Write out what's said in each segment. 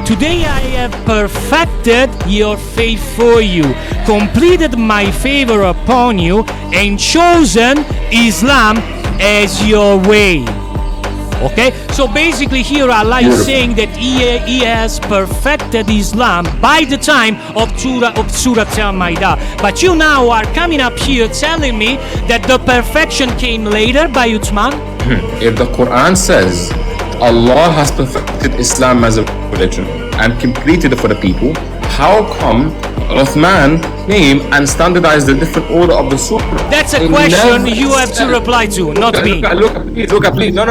Today I have perfected your faith for you, completed my favor upon you, and chosen Islam as your way. Okay, so basically here Allah is saying that he has perfected Islam by the time of Surah Al-Ma'idah. But you now are coming up here telling me that the perfection came later by Uthman? If the Quran says Allah has perfected Islam as a religion and completed it for the people, how come Uthman came and standardized the different order of the surah? That's a question you have to reply to, not me. Look, please. No.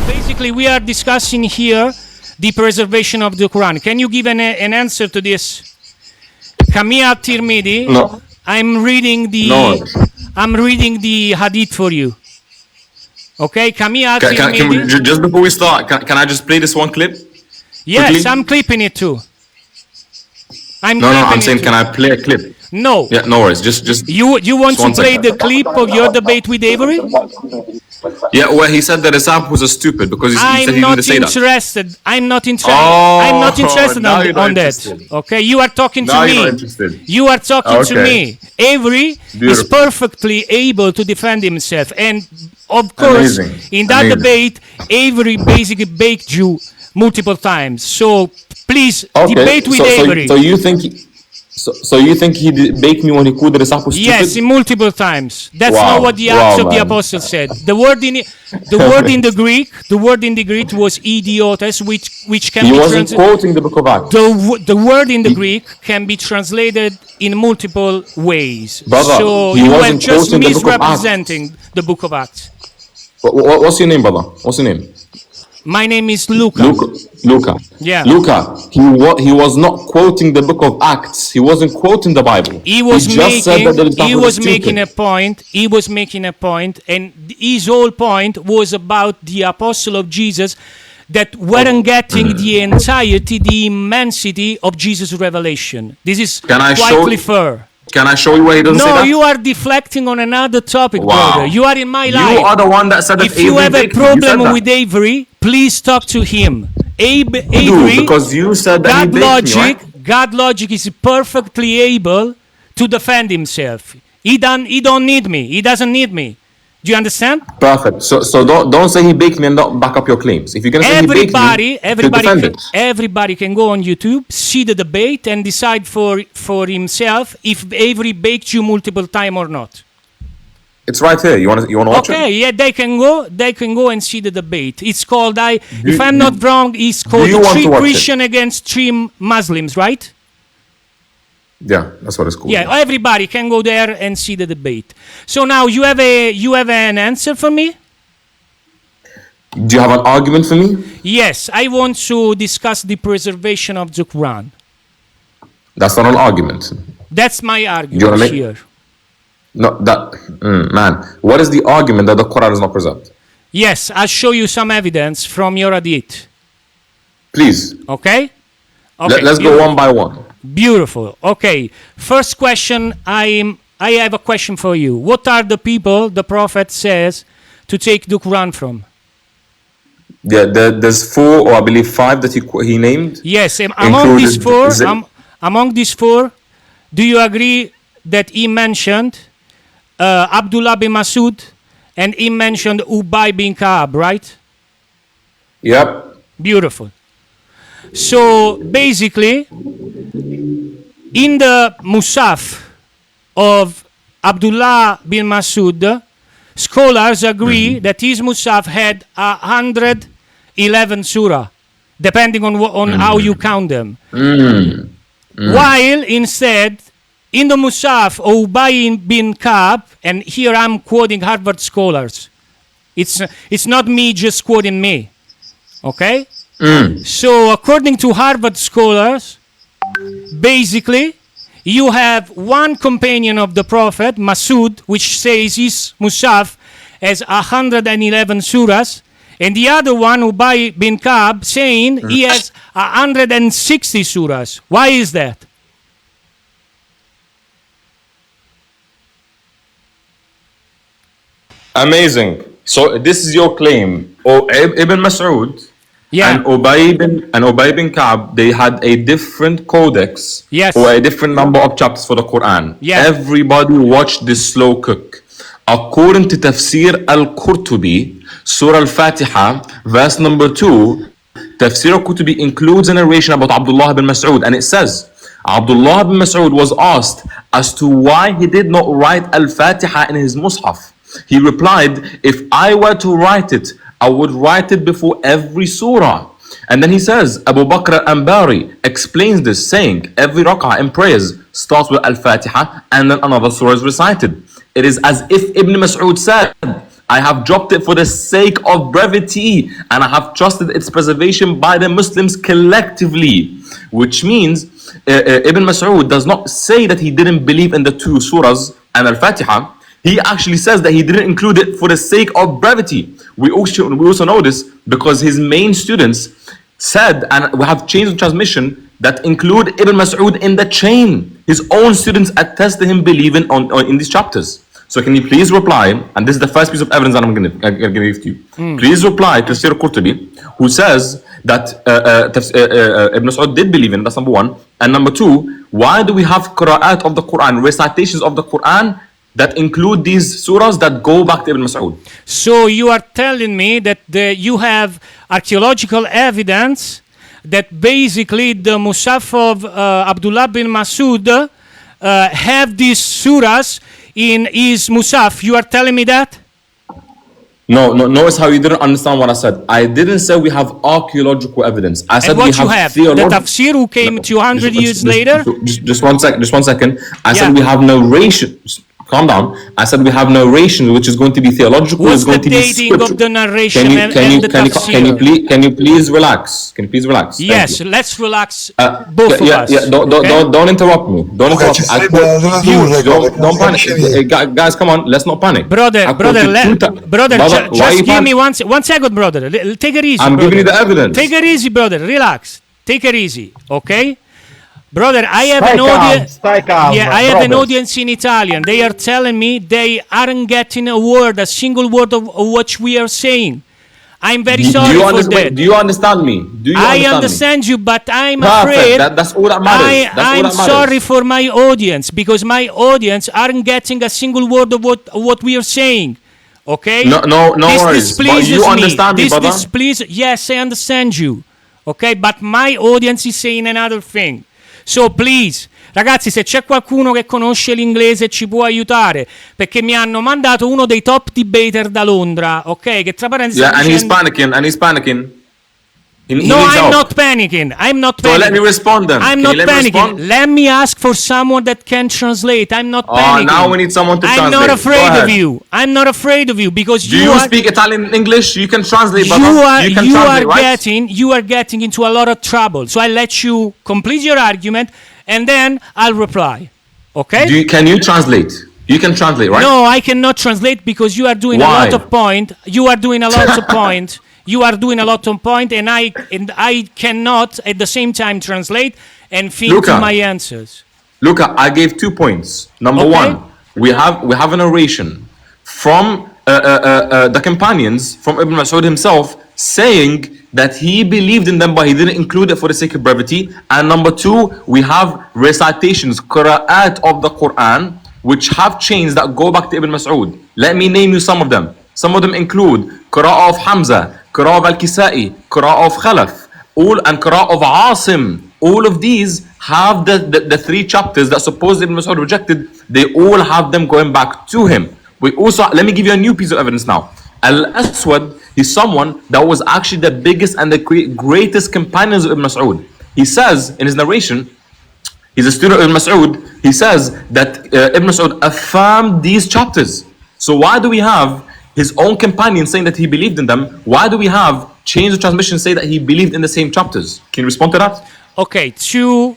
Basically, we are discussing here the preservation of the Quran. Can you give an answer to this? Kamia Tirmidhi. No. I'm reading the hadith for you. Okay, Kamia Tirmidhi. Just before we start, can I just play this one clip? Yes, quickly? I'm clipping it too. I'm saying, can I play a clip? No. Yeah, no worries. Just You want to play second. the clip of your debate with Avery? Yeah, well, he said that the disciples are stupid because he said he didn't say that. I'm not interested. Oh, I'm not interested now you're not on that. interested. Okay, you are talking to Now me. you're not interested. You are talking to Okay. me. Avery is Beautiful. perfectly able to defend himself, and of course, Amazing. in that Amazing. debate, Avery basically baked you multiple times. So please debate with Avery. So you think he baked me when he called the disciples stupid? Yes, multiple times. That's Wow. not what the Acts of the Man. Apostles said. The word in the Greek was idiotes, which can He be wasn't translated. quoting the book of Acts. The word in the Greek can be translated in multiple ways. Brother, So he you are wasn't just quoting the book of Acts. misrepresenting the book of Acts. What's your name, brother? What's your name? My name is Luca. Luca. Yeah. Luca. He was not quoting the book of Acts. He wasn't quoting the Bible. He was making making a point. He was making a point, and his whole point was about the apostle of Jesus that weren't getting the entirety, the immensity of Jesus' revelation. This is quite fair. Can I show you where he doesn't say that? No, you are deflecting on another topic, Wow. brother. You are in my life. You are the one that said that if you have a problem with Avery, please talk to him. Avery, because you said that God logic is perfectly able to defend himself. He don't need me. He doesn't need me. Do you understand? Perfect. So don't say he baked me and not back up your claims. If you're gonna say he baked me, everybody can go on YouTube, see the debate, and decide for himself if Avery baked you multiple times or not. It's right here. You want to watch it? Okay, yeah, they can go and see the debate. It's called if I'm not wrong, it's called Three Christian against Three Muslims, right? Yeah, that's what it's called. Yeah, everybody can go there and see the debate. So now you have an answer for me? Do you have an argument for me? Yes, I want to discuss the preservation of the Quran. That's not an argument. That's my argument here. No, man. What is the argument that the Quran is not preserved? Yes, I'll show you some evidence from your hadith. Please. Okay? Let's go one by one. Beautiful. Okay. First question, I have a question for you. What are the people the Prophet says to take the Quran from? Yeah, there's 4 or I believe 5 that he named. Yes, among these four, do you agree that he mentioned Abdullah Bin Masud and he mentioned Ubay bin Ka'ab, right? Yep. Beautiful. So basically, in the mushaf of Abdullah Bin Masud, scholars agree that his mushaf had 111 surah, depending on how you count them. While instead, in the mushaf of Ubay bin Ka'ab, and here I'm quoting Harvard scholars, it's not me just quoting me, okay? So according to Harvard scholars, basically, you have one companion of the Prophet, Masud, which says his mushaf has 111 surahs, and the other one, Ubay bin Ka'ab, saying he has 160 surahs. Why is that? Amazing. So this is your claim. Ibn Mas'ud Yeah. and Ubay bin Ka'b, they had a different codex Yes. or a different number of chapters for the Quran. Yeah. Everybody watched this slow cook. According to Tafsir al-Qurtubi, Surah al-Fatiha, verse number 2, Tafsir al-Qurtubi includes a narration about Abdullah bin Masud, and it says, Abdullah bin Masud was asked as to why he did not write al-Fatiha in his mushaf. He replied, if I were to write it, I would write it before every surah. And then he says, Abu Bakr al-Ambari explains this, saying, every rak'ah in prayers starts with al-Fatiha and then another surah is recited. It is as if Ibn Mas'ud said, I have dropped it for the sake of brevity and I have trusted its preservation by the Muslims collectively. Which means Ibn Mas'ud does not say that he didn't believe in the two surahs and al-Fatiha. He actually says that he didn't include it for the sake of brevity. We also know this because his main students said, and we have chains of transmission that include Ibn Mas'ud in the chain. His own students attest to him believing in these chapters. So can you please reply, and this is the first piece of evidence that I'm going to give to you. Please reply to Tafsir Qurtubi, who says that Ibn Mas'ud did believe in it, that's number one. And number two, why do we have qira'at of the Quran, recitations of the Quran, that include these surahs that go back to Ibn Mas'ud? So you are telling me that you have archeological evidence that basically the mushaf of Abdullah bin Masud have these surahs in his mushaf. You are telling me that? No, notice how you didn't understand what I said. I didn't say we have archeological evidence. I said And what we have have the tafsir who came 200 years later? Just 1 second. I said we have narrations. Calm down. I said we have narration, which is going to be theological. What's is going the to be dating scriptural. of the narration and the tafsir? Can you please relax? Can you please relax? Yes, let's relax, both of us. Don't interrupt me. Don't interrupt me. Don't panic. Views. Guys, come on. Let's not panic. Brother, just give me 1 second, brother. Take it easy. I'm brother. giving you the evidence. Take it easy, brother. Relax. Take it easy, okay? Brother, I have I have an audience in Italian. They are telling me they aren't getting a single word of what we are saying. I'm very sorry for that. Do you understand me? I understand you, but I'm afraid. That's all that matters. I'm sorry for my audience because my audience aren't getting a single word of what we are saying. Okay? No worries. But you understand me, brother? Yes, I understand you. Okay? But my audience is saying another thing. So please, ragazzi, se c'è qualcuno che conosce l'inglese ci può aiutare, perché mi hanno mandato uno dei top debater da Londra, ok? Che tra parentesi and he's panicking. I'm not panicking. So let me respond then. I'm not panicking. Let me ask for someone that can translate. I'm not panicking. Now we need someone to translate. I'm not afraid of you. I'm not afraid of you because you speak Italian and English? You can translate, brother. You are getting into a lot of trouble. So I'll let you complete your argument and then I'll reply. Okay? Can you translate? You can translate, right? No, I cannot translate because you are doing a lot of point. You are doing a lot of point. You are doing a lot of point, and I cannot at the same time translate and think to my answers. Luca, I gave 2 points. Number one, we have a narration from the companions, from Ibn Mas'ud himself, saying that he believed in them, but he didn't include it for the sake of brevity. And number two, we have recitations, qira'at of the Quran, which have chains that go back to Ibn Mas'ud. Let me name you some of them. Some of them include qira'ah of Hamza, qira'ah of Al-Kisa'i, qira'ah of Khalaf, and qira'ah of Asim. All of these have the 3 chapters that supposedly Ibn Mas'ud rejected. They all have them going back to him. We also, let me give you a new piece of evidence now. Al-Aswad is someone that was actually the biggest and the greatest companions of Ibn Mas'ud. He says in his narration, he's a student of Ibn Mas'ud, he says that Ibn Mas'ud affirmed these chapters. So why do we have his own companions saying that he believed in them? Why do we have chains of transmission say that he believed in the same chapters? Can you respond to that? Okay, two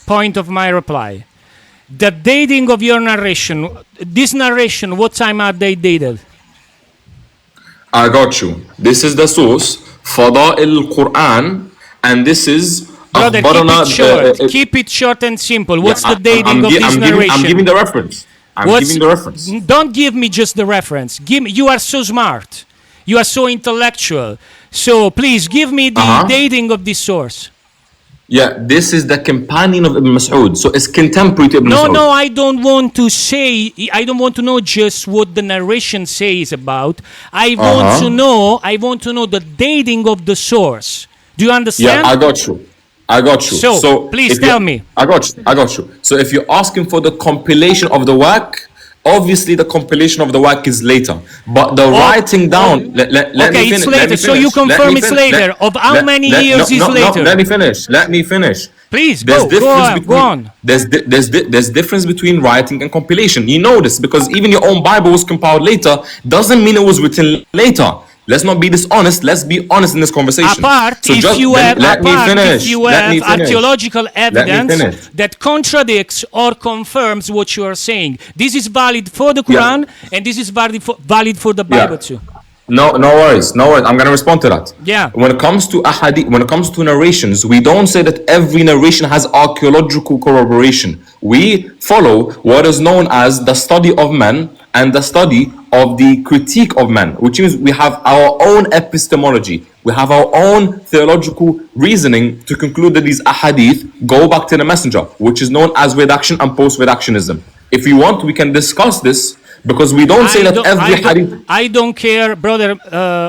point of my reply. The dating of your narration, this narration, what time are they dated? I got you. This is the source, Fada'il Quran, and this is... Brother, keep it short and simple. What's the dating of this narration? I'm giving the reference. I'm giving the reference. Don't give me just the reference. You are so smart. You are so intellectual. So please give me the dating of this source. Yeah, this is the companion of Ibn Masud. So it's contemporary to Ibn Masud. No, I don't want to say, I don't want to know just what the narration says about. I want to know the dating of the source. Do you understand? Yeah, I got you. So please tell me. I got you. So if you're asking for the compilation of the work, obviously the compilation of the work is later. But the writing down, let me finish. It's later. So you confirm it's later. Of how many years is later? Let me finish. Please, go on. There's difference between writing and compilation. You know this because even your own Bible was compiled later. Doesn't mean it was written later. Let's not be dishonest. Let's be honest in this conversation. If you have archeological evidence that contradicts or confirms what you are saying, this is valid for the Quran and this is valid for the Bible too. No worries. I'm gonna respond to that. Yeah. When it comes to ahadith, when it comes to narrations, we don't say that every narration has archeological corroboration. We follow what is known as the study of men and the study of the critique of men, which means we have our own epistemology. We have our own theological reasoning to conclude that these ahadith go back to the messenger, which is known as redaction and post-redactionism. If you want, we can discuss this because we don't say that every hadith... I don't care, brother,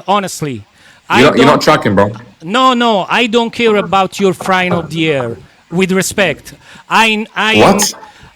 honestly. You're not tracking, bro. No, I don't care about your frying of the air, with respect. What?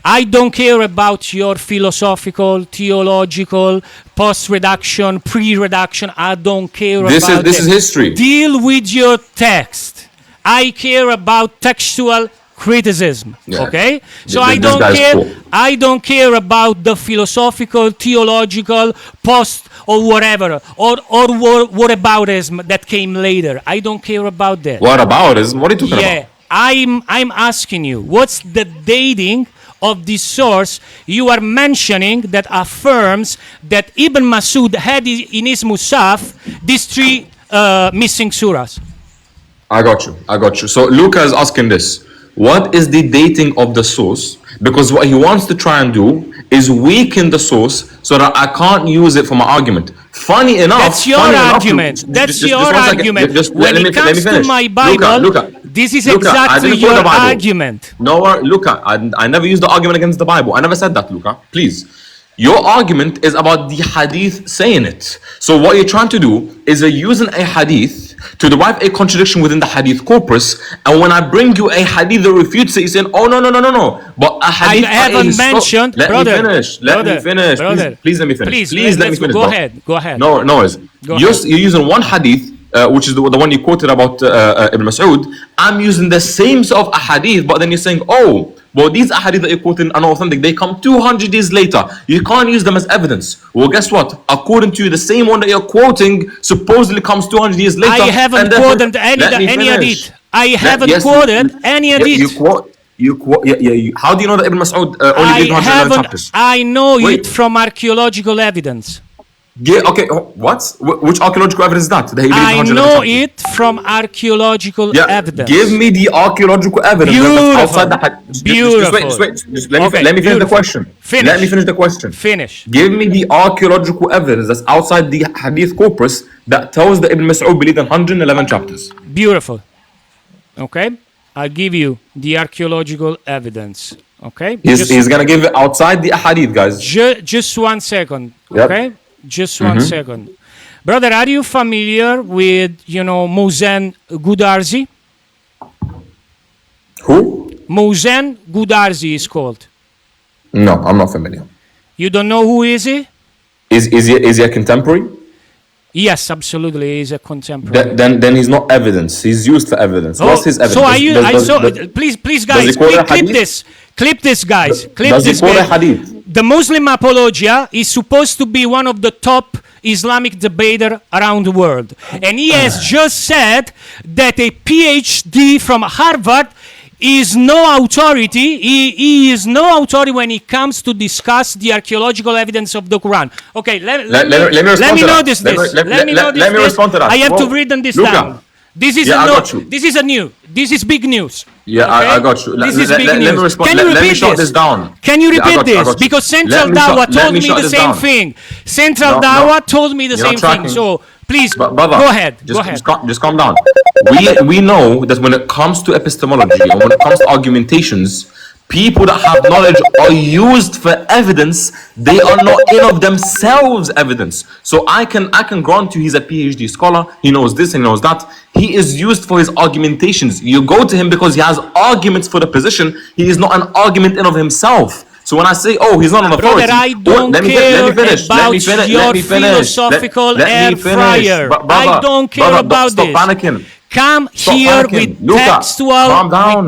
I don't care about your philosophical, theological, post-redaction, pre-redaction. I don't care about that. This is history. Deal with your text. I care about textual criticism. Okay? So I don't care. Cool. I don't care about the philosophical, theological, post or whatever, or whataboutism that came later. I don't care about that. Whataboutism? What are you talking about? I'm asking you, what's the dating of this source you are mentioning that affirms that Ibn Masud had in his mushaf these three missing suras? I got you. So Luca is asking this. What is the dating of the source? Because what he wants to try and do is weaken the source so that I can't use it for my argument. Funny enough... That's your argument. When it comes to my Bible, Luca, this is exactly your argument. No, Luca, I never used the argument against the Bible. I never said that, Luca. Please. Your argument is about the hadith saying it. So what you're trying to do is using a hadith to derive a contradiction within the hadith corpus, and when I bring you a hadith that refutes it, you're saying, oh, no. But a hadith... I haven't mentioned... Let me finish. Please let me finish. Please let me finish. Go ahead. No worries. You're using one hadith, which is the one you quoted about Ibn Masud. I'm using the same sort of ahadith, but then you're saying, oh, well, these ahadith that you're quoting are not authentic. They come 200 years later. You can't use them as evidence. Well, guess what? According to you, the same one that you're quoting supposedly comes 200 years later. I haven't quoted any hadith. I haven't quoted any hadith. How do you know that Ibn Masud only did 111 chapters? I know it from archeological evidence. Okay, what? Which archeological evidence is that? I know it from archeological evidence. Give me the archeological evidence. Beautiful. Let me finish the question. Let me finish the question. Finish. Give me the archeological evidence that's outside the hadith corpus that tells that Ibn Mas'ud believed in 111 chapters. Beautiful. Okay? I'll give you the archeological evidence. Okay? He's going to give it outside the hadith, guys. Just 1 second. Okay? Just 1 second. Brother, are you familiar with, Mohsen Gudarzi? Who? Mohsen Gudarzi is called. No, I'm not familiar. You don't know who is he? Is he a contemporary? Yes, absolutely, he's a contemporary. Then he's not evidence. He's used for evidence. What's his evidence? Please, guys, clip this, guys. Clip this. The Muslim Apologia is supposed to be one of the top Islamic debater around the world. And he has just said that a PhD from Harvard is no authority. He is no authority when it comes to discuss the archaeological evidence of the Quran. Okay, let me notice this. Let me respond to that. I have to read this down. This is big news. Yeah, okay? I got you. This is big news. Let me respond. Let me shut this down. Can you repeat this? Because Central Dawah told me the same thing. Central Dawah told me the same thing. So Please, Brother, go ahead. Just calm down. We know that when it comes to epistemology and when it comes to argumentations, people that have knowledge are used for evidence. They are not in of themselves evidence. So I can grant you he's a PhD scholar. He knows this and he knows that. He is used for his argumentations. You go to him because he has arguments for the position. He is not an argument in of himself. So when I say, oh, he's not an authority. Brother, I don't care about your philosophical air fryer. I don't care about this. Stop panicking. Come here with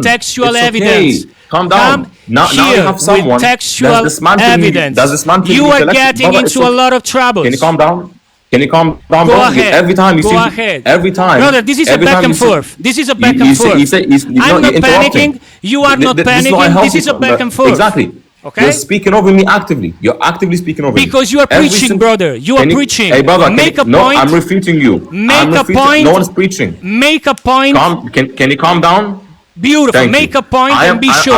textual evidence. Calm down. Now you have someone with textual evidence. You are getting into a lot of troubles. Can you calm down? Can you calm down? Go ahead. Every time you Go see, ahead. Every time. Brother, this is a back and forth. This is a back and forth. I'm not panicking. You are not panicking. This is a back and forth. Exactly. Okay? You're speaking over me actively. You're actively speaking over me. Because you are preaching, brother. You are preaching. Hey, brother, make a point. No, I'm refuting you. Make a point. No one's preaching. Make a point. Can you calm down? Beautiful. Thank make you. a point and be sure.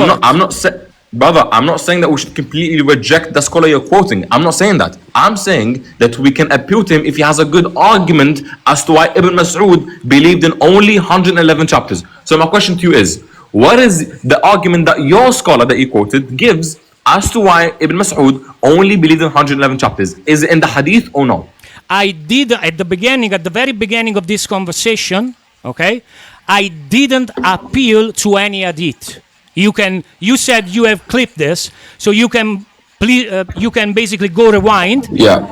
Brother, I'm not saying that we should completely reject the scholar you're quoting. I'm not saying that. I'm saying that we can appeal to him if he has a good argument as to why Ibn Masud believed in only 111 chapters. So my question to you is, what is the argument that your scholar that you quoted gives as to why Ibn Masud only believed in 111 chapters? Is it in the hadith or no? I did at the very beginning of this conversation, okay, I didn't appeal to any hadith. You said you have clipped this, so you can basically go rewind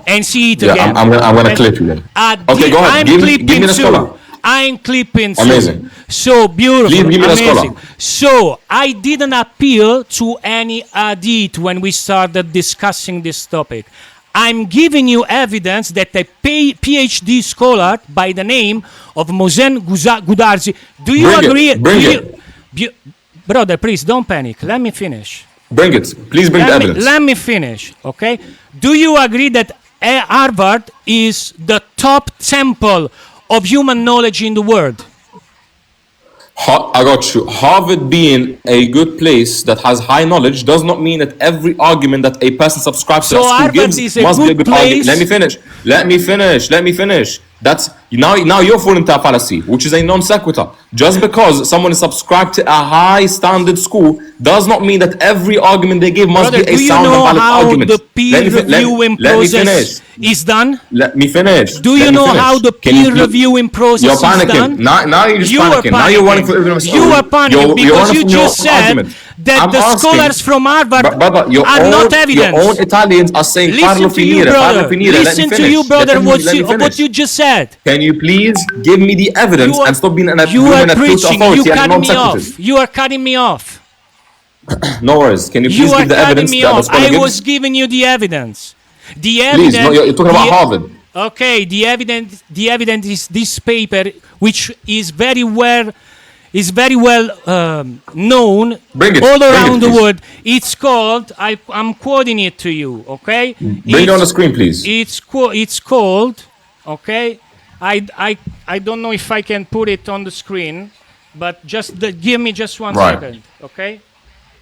and see it again. I'm gonna clip you then. Okay, go ahead. Give me the scholar. I'm clipping too. Amazing. So beautiful. Give me the amazing. scholar. So I didn't appeal to any hadith when we started discussing this topic. I'm giving you evidence that a PhD scholar by the name of Mohsen Goodarzi. Do you agree? Bring it. Brother, please don't panic. Let me finish. Bring it. Please bring the evidence. Let me finish, okay? Do you agree that Harvard is the top temple of human knowledge in the world? I got you. Harvard being a good place that has high knowledge does not mean that every argument that a person subscribes to Harvard gives must be a good argument. Let me finish. That's now you're falling into a fallacy, which is a non sequitur. Just because someone is subscribed to a high standard school does not mean that every argument they give must be a sound and valid argument. Do you know how the peer reviewing process is done? Let me finish. Do you know how the peer reviewing process is done? You're panicking. Now you're just panicking. Now you're running for Ibn Masud. You are panicking because you just said that the scholars from Harvard are not evidence. Your own Italians are saying listen to you, brother. Listen to you, brother, what you just said. Can you please give me the evidence and stop being an You are preaching. You cutting me off. You are cutting me off. No worries. Can you please give the evidence? I was giving you the evidence. The evidence. Please, no, you're talking about Harvard. Okay, the evidence is this paper, which is very well known all around the world. It's called. I'm quoting it to you. Okay. Bring it on the screen, please. It's called. Okay. I don't know if I can put it on the screen, but just give me just one second. Okay.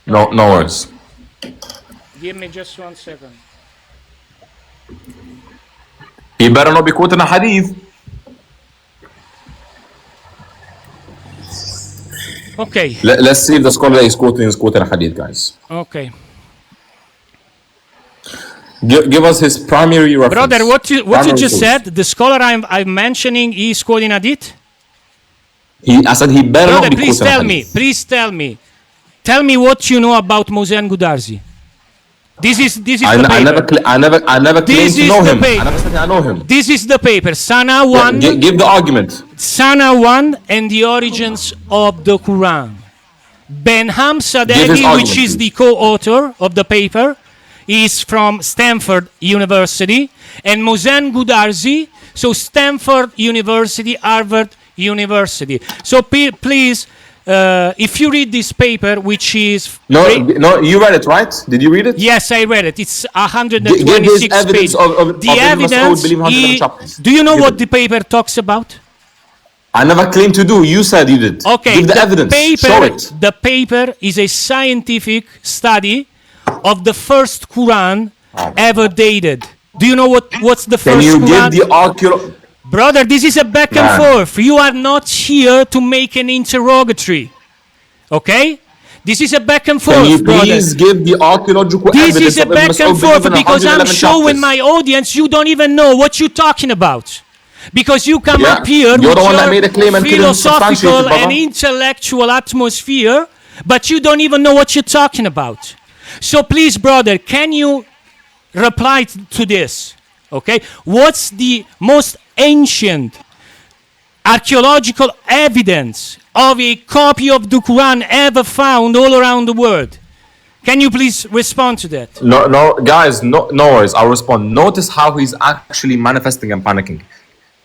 No worries. Give me just 1 second. He better not be quoting a hadith. Okay. Let's see if the scholar is quoting a hadith, guys. Okay. Give us his primary reference. Brother, what you just said, the scholar I'm mentioning is quoting hadith? I said he better not be please quoting tell me. Please tell me. Tell me what you know about Mohsen Goodarzi. This is the paper. I never claimed to know him. I never said I know him. This is the paper. Sana 1. Give the argument. Sana 1 and the origins of the Quran. Benham Sadeghi, which is the co-author of the paper, is from Stanford University. And Mohsen Goodarzi, so Stanford University, Harvard University. So please, if you read this paper, which is... No, you read it, right? Did you read it? Yes, I read it. It's 126 pages. The evidence is... Do you know what the paper talks about? I never claimed to do. You said you did. Okay. Give the evidence. Show it. The paper is a scientific study of the first Quran ever dated. Do you know what's the first Quran? Brother, this is a back and forth. You are not here to make an interrogatory. Okay? This is a back and forth, Can you brother. please give the archaeological This evidence is a of Ibn back Mas'ud and forth believing in because I'm 111 showing chapters? my audience you don't even know what you're talking about. Because you come up here You're with the one that your made a claim and couldn't substantiate it, philosophical and brother. intellectual atmosphere, but you don't even know what you're talking about. So please, brother, can you reply to this? Okay? What's the most ancient archeological evidence of a copy of the Quran ever found all around the world? Can you please respond to that? No, guys, no worries. I'll respond. Notice how he's actually manifesting and panicking.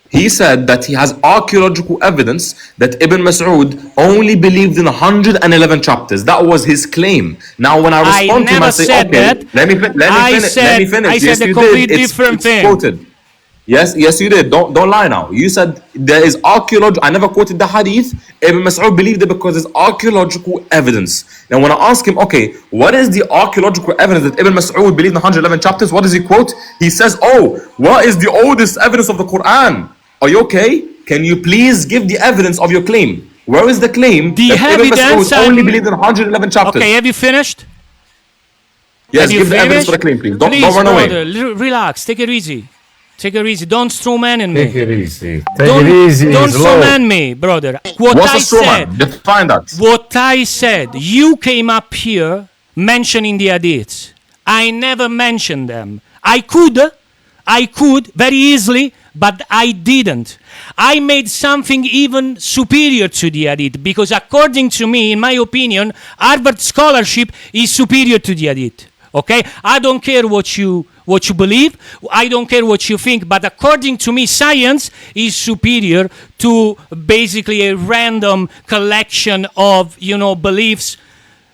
He said that he has archaeological evidence that Ibn Mas'ud only believed in 111 chapters. That was his claim. Now, when I respond to him, I say, okay, let me finish. I said Yes, a you complete did. different It's thing. quoted. Yes, you did. Don't lie now. You said there is archaeological. I never quoted the hadith. Ibn Mas'ud believed it because there's archaeological evidence. Now, when I ask him, okay, what is the archaeological evidence that Ibn Mas'ud believed in 111 chapters? What does he quote? He says, oh, what is the oldest evidence of the Quran? Are you okay? Can you please give the evidence of your claim? Where is the claim that Ibn Mas'ud only believed in 111 chapters? Okay, have you finished? Yes, give the evidence for the claim, please. Don't run away. Brother, relax. Take it easy. Take it easy. Don't strawman me. Take it easy. Take it easy. Don't Slow. strawman me, brother. What's a straw man? Define that. What I said, you came up here mentioning the hadiths. I never mentioned them. I could very easily, but I didn't. I made something even superior to the hadith because according to me, in my opinion, Harvard scholarship is superior to the hadith. Okay? I don't care what you believe. I don't care what you think. But according to me, science is superior to basically a random collection of, beliefs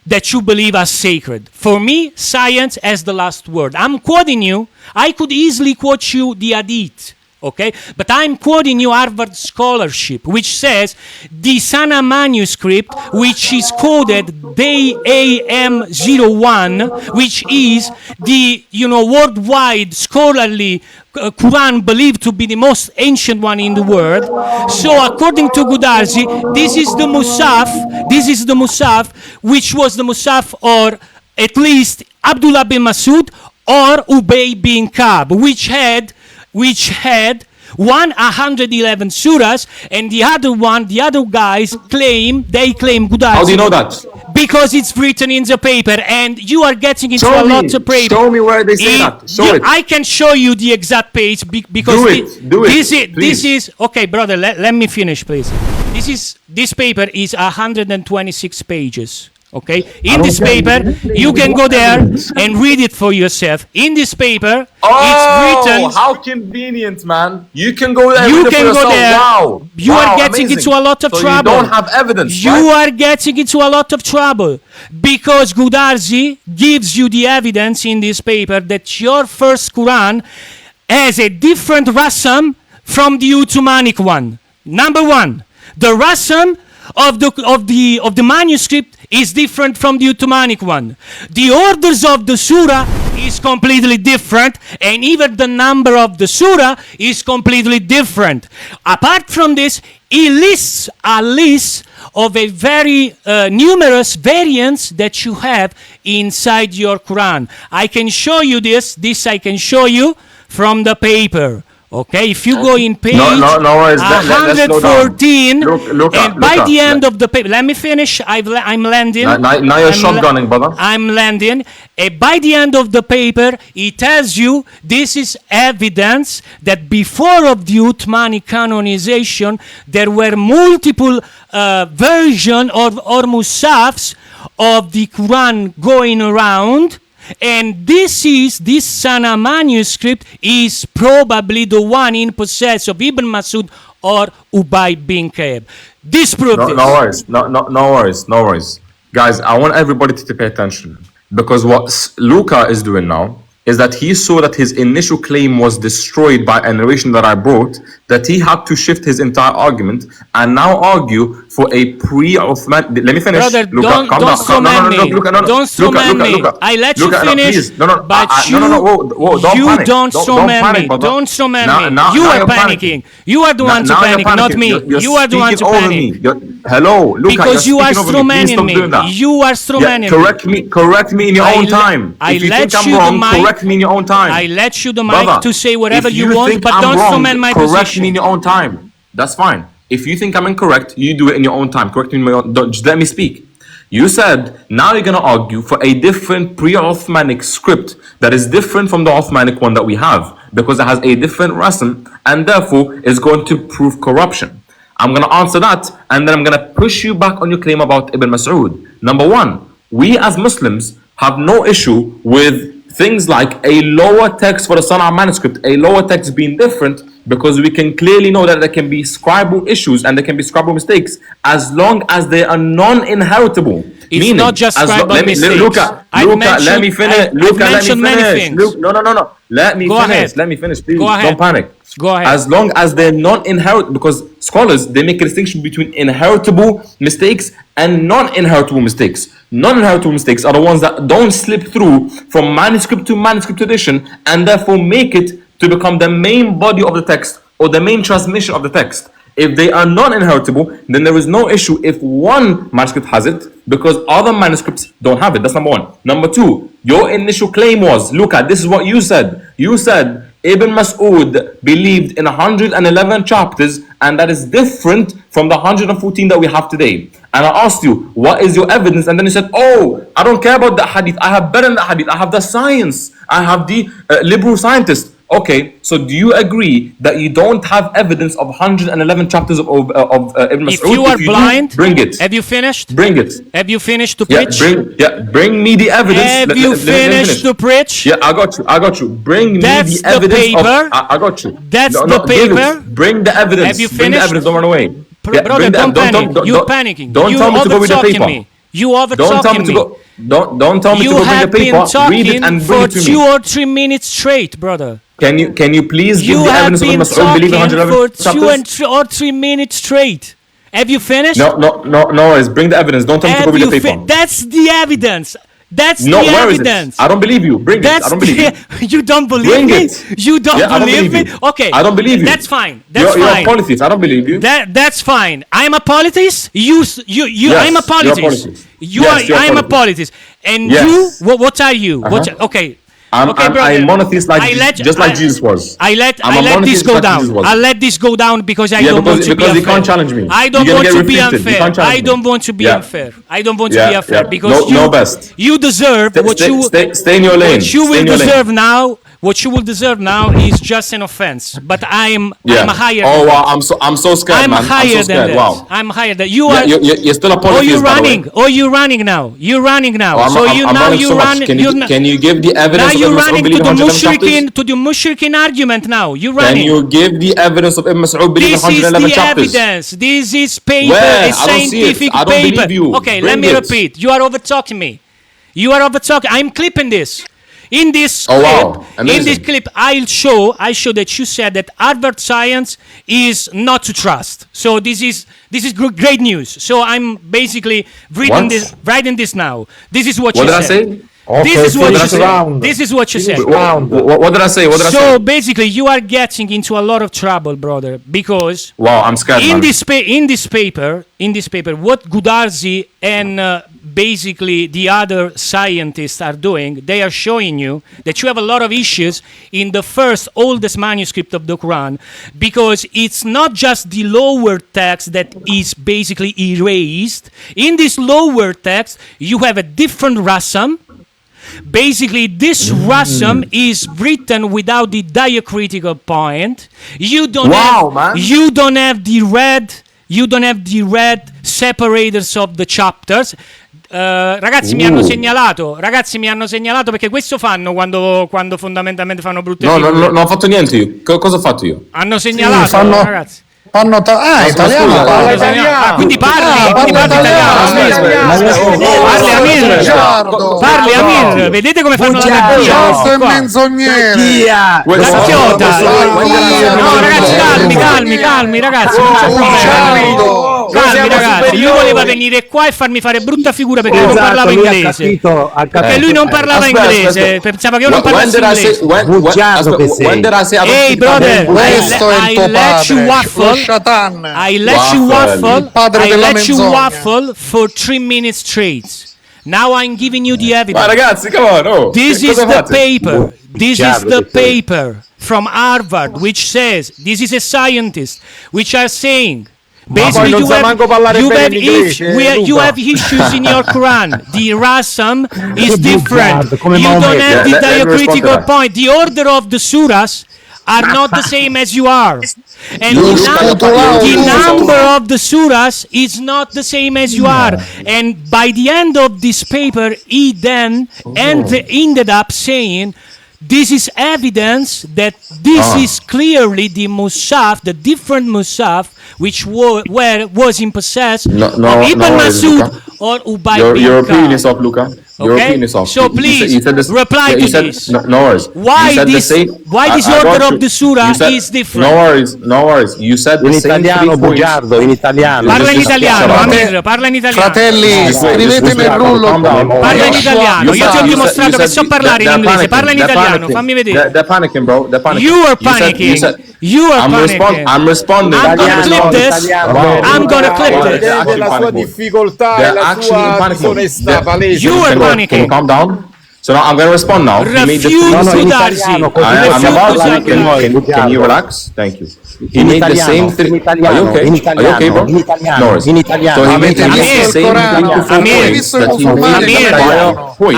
that you believe are sacred. For me, science has the last word. I'm quoting you. I could easily quote you the hadith. Okay, but I'm quoting you Harvard scholarship, which says the Sana manuscript, which is coded DAM01, which is the worldwide scholarly Quran believed to be the most ancient one in the world. So according to Gudarzi, this is the mushaf, which was the mushaf, or at least Abdullah Bin Masud or Ubay bin Ka'b, which had 111 suras, and the other guys claim Gudarzi. How do you know that? Because it's written in the paper, and you are getting into a lot of paper. Show me where they say that. Show it. I can show you the exact page because Do it. This is okay, brother. Let me finish, please. This paper is 126 pages. Okay, in this paper, you can go there and read it for yourself. In this paper, it's written. How convenient, man! You can go there. You and read can it for go yourself. there. Wow, You are getting amazing. into a lot of so trouble. You don't have evidence. You right? are getting into a lot of trouble because Gudarzi gives you the evidence in this paper that your first Quran has a different rasam from the Uthmanic one. Number one, the rasam of the manuscript is different from the Uthmanic one. The orders of the surah is completely different, and even the number of the surah is completely different. Apart from this, he lists a list of a very numerous variants that you have inside your Quran. I can show you this I can show you from the paper. Okay, if you go in page no worries. 114, look and by the end of the paper, let me finish. I'm landing. Now you're shotgunning, brother. I'm landing. By the end of the paper, it tells you this is evidence that before of the Uthmanic canonization, there were multiple versions or mushafs of the Quran going around. And this Sana manuscript is probably the one in possession of Ibn Masud or Ubay bin Ka'b. Disprove this. No worries. Guys, I want everybody to pay attention. Because what Luca is doing now is that he saw that his initial claim was destroyed by a narration that I brought that he had to shift his entire argument and now argue for a pre-Uthmanic. Let me finish. Brother, don't strawman me. Don't strawman me. I let you finish, but you don't strawman me. Don't strawman me. You are panicking. You are the one to panic, not me. You are the one to panic. Hello, Luca, because you are strawmanning me. You are strawmanning me. Correct me in your own time. If you think I'm wrong, correct me in your own time. I let you the mic to say whatever you want, but don't strawman my position. Correct me in your own time. That's fine. If you think I'm incorrect, you do it in your own time. Correct me in your own. Just let me speak. You said now you're going to argue for a different pre-Uthmanic script that is different from the Uthmanic one that we have because it has a different rasm and therefore is going to prove corruption. I'm going to answer that and then I'm going to push you back on your claim about Ibn Masud. Number one, we as Muslims have no issue with things like a lower text for the Sana'a manuscript, a lower text being different, because we can clearly know that there can be scribal issues and there can be scribal mistakes as long as they are non-inheritable. It's meaning, not just scribal mistakes. Luca, let me finish. Luca, let me finish. No. Let me finish, please. Don't panic. Go ahead. As long as they're non-inheritable, because scholars, they make a distinction between inheritable mistakes and non-inheritable mistakes. Non-inheritable mistakes are the ones that don't slip through from manuscript to manuscript tradition and therefore make it to become the main body of the text or the main transmission of the text. If they are non-inheritable, then there is no issue if one manuscript has it because other manuscripts don't have it. That's number one. Number two, your initial claim was, look at this is what you said. You said Ibn Masud believed in 111 chapters and that is different from the 114 that we have today. And I asked you, what is your evidence? And then you said, oh, I don't care about the hadith. I have better than the hadith. I have the science. I have the liberal scientist. Okay, so do you agree that you don't have evidence of 111 chapters of Ibn Masud? If you are blind, bring it. Have you finished? Bring it. Have you finished to preach? Bring me the evidence. Have you finished to preach? Yeah, I got you. Bring me the evidence. I got you. That's the paper. Bring the evidence. Have you finished? Bring the evidence, don't run away. Brother, don't panic. You're panicking. Don't tell me to go with the paper. You over-talking me. Don't tell me to go bring the paper. Read it and bring it to me. You have been talking for 2 or 3 minutes straight, brother. Can you please give the evidence of Ibn Masud believing 111 chapters? You have been talking for 2 or 3 minutes straight. Have you finished? No, bring the evidence. Don't tell me to go with the paper. That's the evidence. That's no, the where evidence. Is it? I don't believe you. Bring it. I don't believe you. You don't believe me? You don't believe me? Okay. I don't believe you. That's fine. That's fine. You're a polytheist. I don't believe you. That's fine. I'm a polytheist. Yes, I'm a polytheist. I'm a polytheist. And you, what are you? Okay. I'm a monotheist just like Jesus was. I let this go down. I'll let this go down because I don't want to be unfair. Because you can't challenge me. I don't want to be unfair. I don't want to be unfair. I don't want to be unfair because you deserve what you stay in your lane. What you will deserve now. What you will deserve now is just an offense. But I'm higher. Oh wow! I'm so scared, man. I'm higher than that. Wow. I'm higher than you are. You're still a polytheist. You're running now. You're running now. Oh, you're running. Can you give the evidence? Now you're running to the mushrikin argument. Now you're running. Can you give the evidence of Ibn Masud believing 111 chapters? This is the evidence. This is paper. A scientific paper. I don't believe you. Okay, let me repeat. You are over-talking me. I'm clipping this. In this clip, I show that you said that Harvard science is not to trust. So this is great news. So I'm basically writing this now. This is what you said. What did I say? Okay, this is what you said. What did I say? So basically, you are getting into a lot of trouble, brother, because I'm scared. In this paper, what Gudarzi and basically the other scientists are doing, they are showing you that you have a lot of issues in the first oldest manuscript of the Quran, because it's not just the lower text that is basically erased. In this lower text, you have a different rasam. Basically, this rasam is written without the diacritical point. You don't have the red separators of the chapters. Ragazzi mi hanno segnalato perché questo fanno quando fondamentalmente fanno brutte figure. No, non ho fatto niente io. Cosa ho fatto io? Hanno segnalato, ragazzi. italiano. Quindi parli italiano. Parli Amir. Vedete come fanno la Bugiardo e menzognere. No, ragazzi, calmi, ragazzi, non c'è problema. Calmi, ragazzi, lui voleva venire qua e farmi fare brutta figura perché non parlava inglese. Perché lui non parlava inglese, pensava che io non parlassi inglese. Ehi, brother, I let you waffle for 3 minutes straight. Now I'm giving you the evidence. Ma ragazzi, come on, This is the paper. This is the paper from Harvard which says, this is a scientist, which are saying, basically you have issues in your Quran. The rasam is different. You don't have the diacritical point. The order of the suras are not the same as you are. And the number of the suras is not the same as you are. And by the end of this paper, he then ended up saying, this is evidence that this is clearly the mushaf, the different mushaf, which was in possess of Ibn Masud or Ubay bin Your opinion Masud. is off, Luca. Your opinion is off. So please reply to this. No worries. Why this order of the surah is different? No worries. You said the same italiano, bugiardo, in italiano. Parla in italiano, Amir, parla in italiano. Fratelli, scrivete nel rullo. Parla in italiano. Io ti ho dimostrato che so parlare in inglese. Parla in italiano, fammi vedere. They're panicking, bro. They're panicking. You are panicking. You are panicking. I'm responding. I'm gonna clip this. I'm gonna clip this. La sua difficoltà e la sua disonestà palese. You are Can panicking. you calm down? So now I'm going to respond now. Refuse to darsi. Can you relax? Thank you. He made the same thing. Are you okay? Are you okay, bro? No worries. So he made the same 3 to 4 points that he made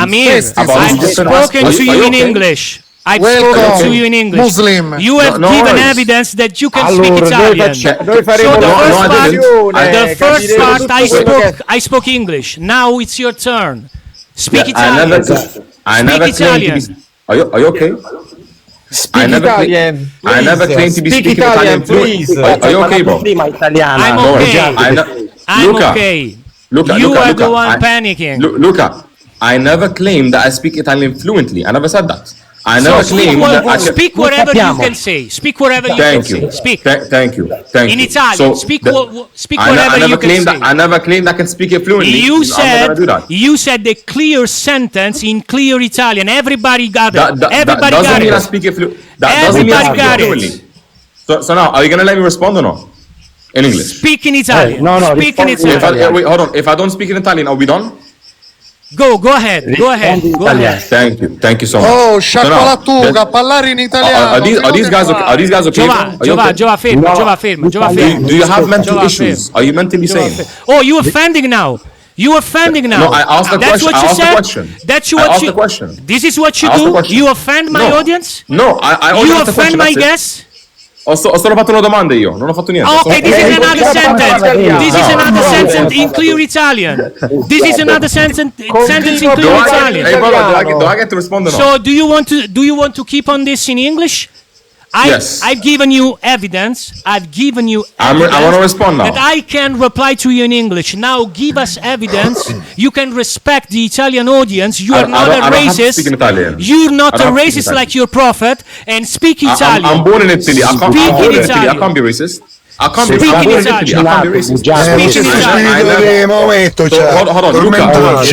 Amir, I've spoken to you in English. I've spoken to you in English. Muslim. You have given evidence that you can speak Italian. Noi faremo The first part I spoke English. Now it's your turn. Speak Italian. I never claimed to be. Are you okay? I never claimed to be speaking Italian. Please. Are you okay, bro? I'm okay. I'm okay. You are the one panicking. Luca, I never claimed that I speak Italian fluently. I never said that. I never claimed that I speak whatever you can say. Speak whatever you can say. Speak. Thank you. In Italian. Speak whatever you can say. I never claimed I can speak it fluently. You said a clear sentence in clear Italian. Everybody got it. Everybody got it. I speak it fluently. Everybody got it. So now, are you gonna let me respond or not? In English. Speak in Italian. Speak in Italian. Wait, hold on. If I don't speak in Italian, are we done? Go ahead. Thank you so much. Oh, sciacquolattuga, parlare in italiano. Are these guys okay? Giova, fermo. Do you have mental issues? Are you mentally sane? Oh, you offending now. You offending now. No, I asked the That's question. what you I asked the said. question. That's I what asked you. the question. This is what you I asked the do. question. You offend my audience. No, I only You asked the offend question. my That's it. guests. Ho solo fatto una domanda io, non ho fatto niente. Okay, this is another sentence. This is another sentence in clear Italian. This is another sentence in clear Italian. Hey, brother, do I get to respond or not? So do you want to keep on this in English? Yes. I've given you evidence. I want to respond now. That I can reply to you in English. Now give us evidence. You can respect the Italian audience. You are not a racist. You're not a racist like your prophet. And speak Italian. I'm born in Italy. I can't be racist. I can't be racist. I can't be racist. Speak in Italian. Hold on, Luca. If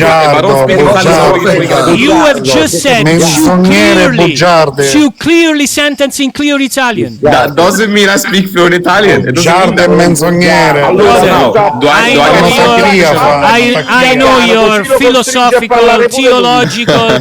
I don't speak Italian, You have just said two clearly sentence in clear Italian. that doesn't mean I speak fluent Italian. It doesn't mean Bugiardo e that. menzognere. I know your philosophical, theological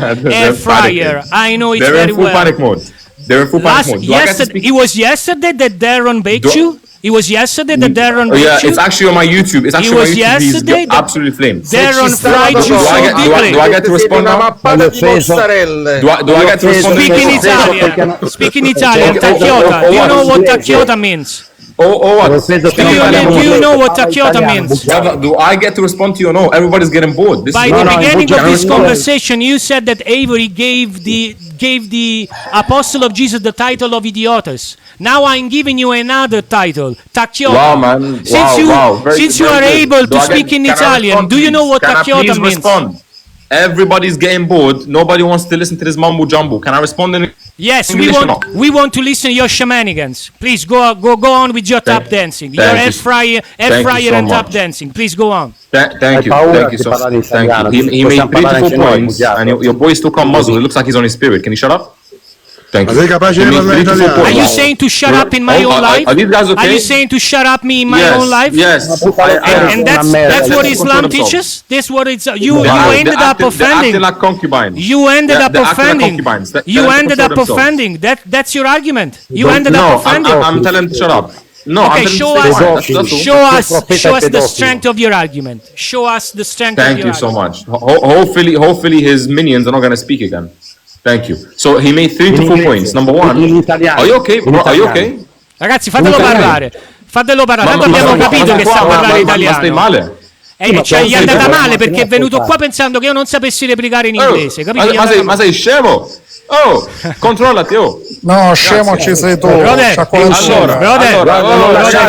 fryer. I know it They're very in full well. panic mode. They're in full panic mode. Do I get to speak? It was yesterday that Darren baked you? It was yesterday that Darren baked Yeah, you? it's actually on my YouTube. It's actually was on my YouTube. He's yesterday that absolutely flamed. Darren fried you Do so I deeply. get to respond now? mappata di mozzarelle. Do I get to respond? Speak in Italian. Speak in Italian. Tacchiota. Do you know what tacchiota means? what? Do you know what tacchiota means? Do I get to respond to you or no? Everybody's getting bored. By the beginning of this conversation, you said that Avery gave the apostle of Jesus the title of idiotus. Now I'm giving you another title, tacchiota. Wow, man. Since you are able to speak in Italian, do you know what tacchiota means? Respond? Everybody's getting bored. Nobody wants to listen to this mumbo jumbo. Can I respond in Yes, English we want to listen to your shenanigans. Please go on with your tap dancing. Your air fryer and tap dancing. Please go on. Thank you. He made 3 to 4 points, and your boy still come muzzle. It looks like he's on his spirit. Can you shut up? Thank you. Are you saying to shut up in my own life? Are these guys okay? Are you saying to shut up me in my own life? Yes. And that's what Islam teaches? This what it's you ended up offending. They're acting like concubines. You ended up offending. You ended up offending. That's your argument. You ended up offending. I'm telling him to shut up. No, okay, show us the strength of your argument. Show us the strength of your argument. Thank you so much. Hopefully his minions are not going to speak again. Thank you. So he made 3 to 4 points. Number 1. Are you okay? Are you okay? Ragazzi, fatelo parlare. Tanto abbiamo capito che sa parlare italiano. Stai male? Cioè gli è andata male perché è venuto qua pensando che io non sapessi replicare in inglese, capito? Ma sei scemo? Oh, controllati, oh. No, scemo ci sei tu. Brother,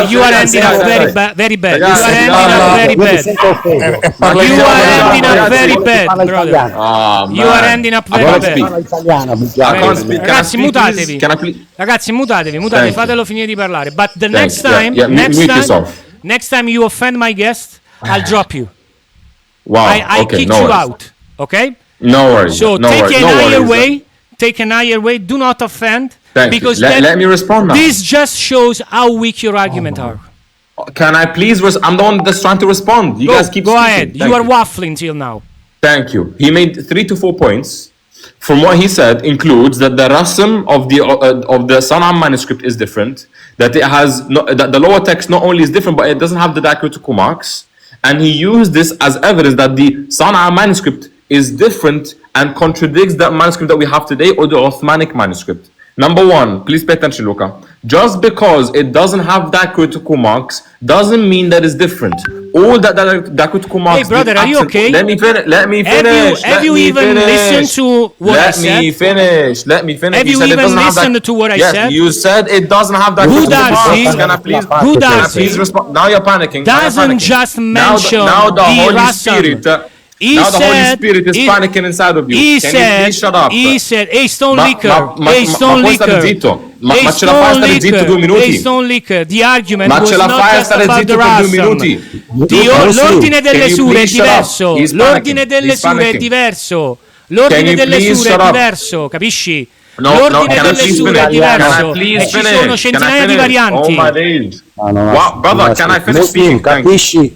you are ending up very bad. You are ending up very bad, brother. You are ending up very bad. Ragazzi, mutatevi, fatelo finire di parlare. But the next time you offend my guest, I'll drop you. Wow. I kick you out. Okay? No worries. So take an higher way. Take an higher way. Do not offend. Because let me respond now. This just shows how weak your argument are. Can I please? I'm the one that's trying to respond. You guys keep go speaking. ahead. You are waffling till now. Thank you. He made 3 to 4 points. From what he said, includes that the rasm of the Sana'a manuscript is different. That it has that the lower text not only is different, but it doesn't have the diacritical marks. And he used this as evidence that the Sana'a manuscript is different and contradicts that manuscript that we have today, or the Uthmanic manuscript. Number 1, please pay attention, Luca. Just because it doesn't have diacritical marks doesn't mean that it's different. All that diacritical marks. Hey, brother, are you okay? Let me finish. Have you even listened to what I said? Let me finish. Have you even listened to what I said? You said it doesn't have diacritical marks. Can I please? Who does? Please respond. Now you're panicking. Doesn't just mention the Holy Spirit. Now the Holy Spirit is panicking inside of you. Can you please shut up? He said, hey, stone liquor. Hey, stone liquor. Ma ce la fai a stare zitto 2 minuti? Hey, stone liquor. The argument was ce la not fai a just stare about zitto the per 2 ransom. minuti? L'ordine delle sure è diverso. L'ordine delle sure è diverso. L'ordine delle sure è diverso, capisci? L'ordine delle sure è diverso. E ci sono centinaia di varianti. Oh my days. Wow, brother, can I finish speaking? Capisci?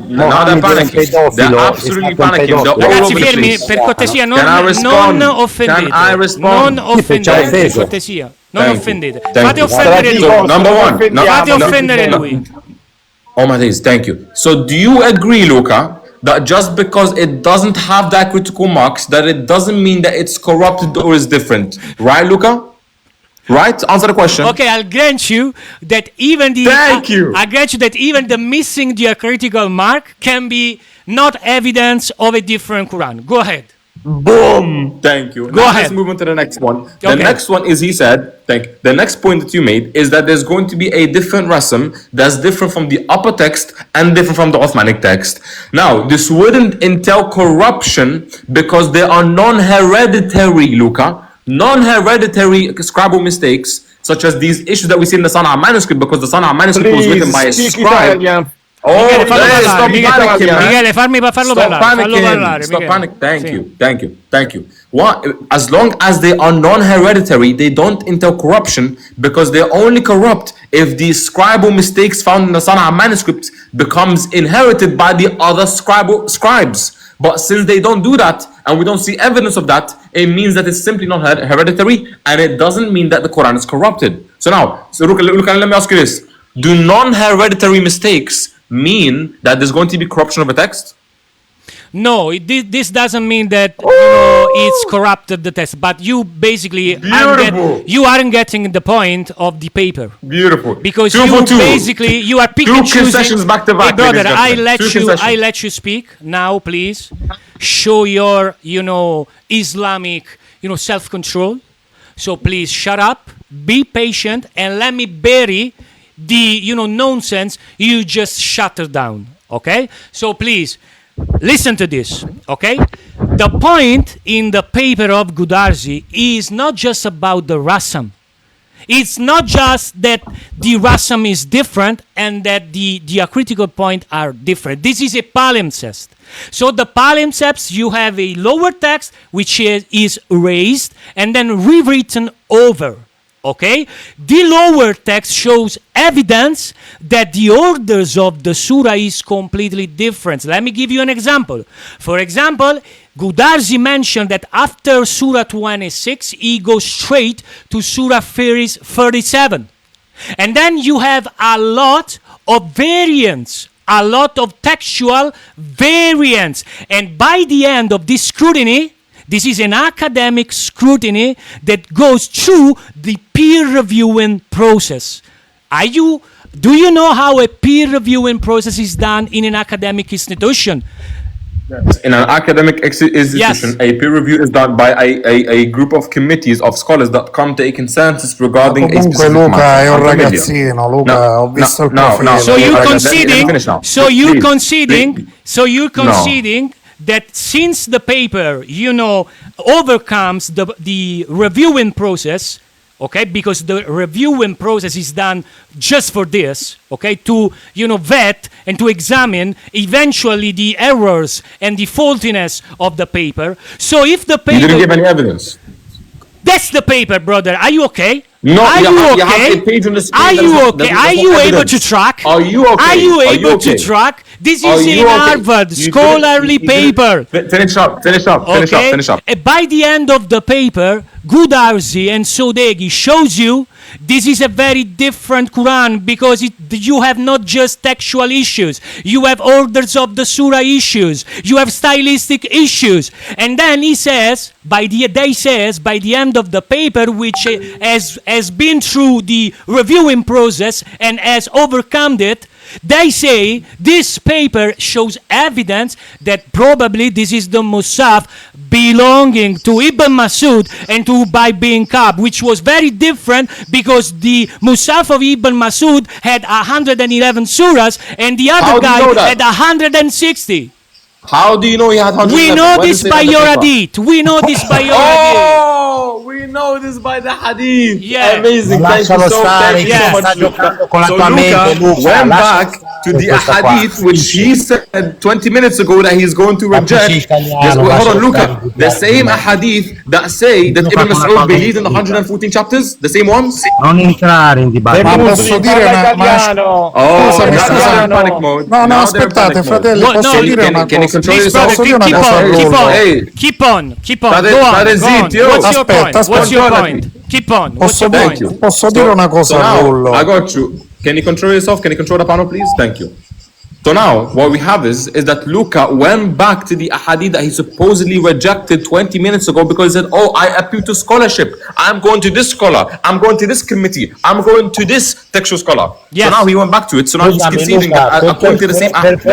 Now they're panicking. They're absolutely panicking. Ragazzi, fermi, per cortesia, non offendete. Non offendete, per cortesia. Non offendete. Fate offendere lui. Number 1. Fate offendere lui. Oh my days, thank you. So do you agree, Luca, that just because it doesn't have diacritical marks, that it doesn't mean that it's corrupted or is different? Right, Luca? Right? Answer the question. Okay, I'll grant you that even the I'll grant you that even the missing diacritical mark can be not evidence of a different Quran. Go ahead. Boom! Thank you. Go ahead. Let's move on to the next one. The next one is, he said, the next point that you made is that there's going to be a different rasm that's different from the upper text and different from the Uthmanic text. Now, this wouldn't entail corruption because they are non-hereditary, Luca. Non-hereditary scribal mistakes, such as these issues that we see in the Sana'a manuscript, because the Sana'a manuscript was written by a scribe. Michele, farlo parlare. Stop panicking. Thank you. As long as they are non-hereditary, they don't entail corruption because they're only corrupt if the scribal mistakes found in the Sana'a manuscript becomes inherited by the other scribes. But since they don't do that, and we don't see evidence of that, it means that it's simply not hereditary, and it doesn't mean that the Quran is corrupted. So Luca, let me ask you this. Do non-hereditary mistakes mean that there's going to be corruption of a text? No, this doesn't mean that it's corrupted the test, but you basically you aren't getting the point of the paper. Beautiful. Because two for two. basically you are picking two choosing. concessions back to back. Hey, brother, ladies and I let you speak now. Please show your Islamic self-control. So please shut up, be patient, and let me bury the nonsense you just shut down. Okay? So please. Listen to this, okay? The point in the paper of Gudarzi is not just about the rasam. It's not just that the rasam is different and that the diacritical point are different. This is a palimpsest. So the palimpsest, you have a lower text which is erased and then rewritten over. Okay? The lower text shows evidence that the orders of the surah is completely different. Let me give you an example. For example, Gudarzi mentioned that after Surah 26, he goes straight to Surah 37. And then you have a lot of variants, a lot of textual variants. And by the end of this scrutiny, this is an academic scrutiny that goes through the peer reviewing process. Do you know how a peer reviewing process is done in an academic institution? In an academic institution, yes. A peer review is done by a group of committees of scholars that come to a consensus regarding a specific Luca matter. è un ragazzino, Luca, ho visto il profilo. So you're conceding that since the paper, overcomes the reviewing process, okay, because the reviewing process is done just for this, okay, to, vet and to examine eventually the errors and the faultiness of the paper. So if the paper... You didn't give any evidence. That's the paper, brother. Are you okay? No, are you okay? Have a page on the screen. Are you okay? Are you able to track? Are you okay? Are you able to track? This is a Harvard scholarly paper. Finish up. By the end of the paper, Gudarzi and Sodeghi shows you this is a very different Quran because you have not just textual issues. You have orders of the surah issues. You have stylistic issues. And then he says, by the end of the paper, which has been through the reviewing process and has overcome it, they say this paper shows evidence that probably this is the mushaf belonging to Ibn Masud and to Ubay bin Ka'b, which was very different because the mushaf of Ibn Masud had 111 surahs and the other guy had 160. How do you know he had 111? We know this by your hadith. We know this by your hadith. Oh, we know this by the hadith. Yeah. Amazing. Thank you so much, Luca. So Luca went back to the hadith which he said 20 minutes ago that he's going to reject. Hold on, Luca. The same hadith that say that Ibn Masud believed in the 114 chapters? The same ones? Non entrare in dibattito. Ma posso dire panic mode. No, aspettate, fratelli, posso dire una cosa? Control yourself. Keep on. Go on. What's your point? Keep on. Posso dire una cosa, Rullo? I got you. Can you control yourself? Can you control the panel, please? Thank you. So now, what we have is that Luca went back to the ahadith that he supposedly rejected 20 minutes ago because he said, I appeal to scholarship. I'm going to this scholar. I'm going to this committee. I'm going to this textual scholar. Yes. So now he went back to it. So now he's conceding that according to the same ahadith.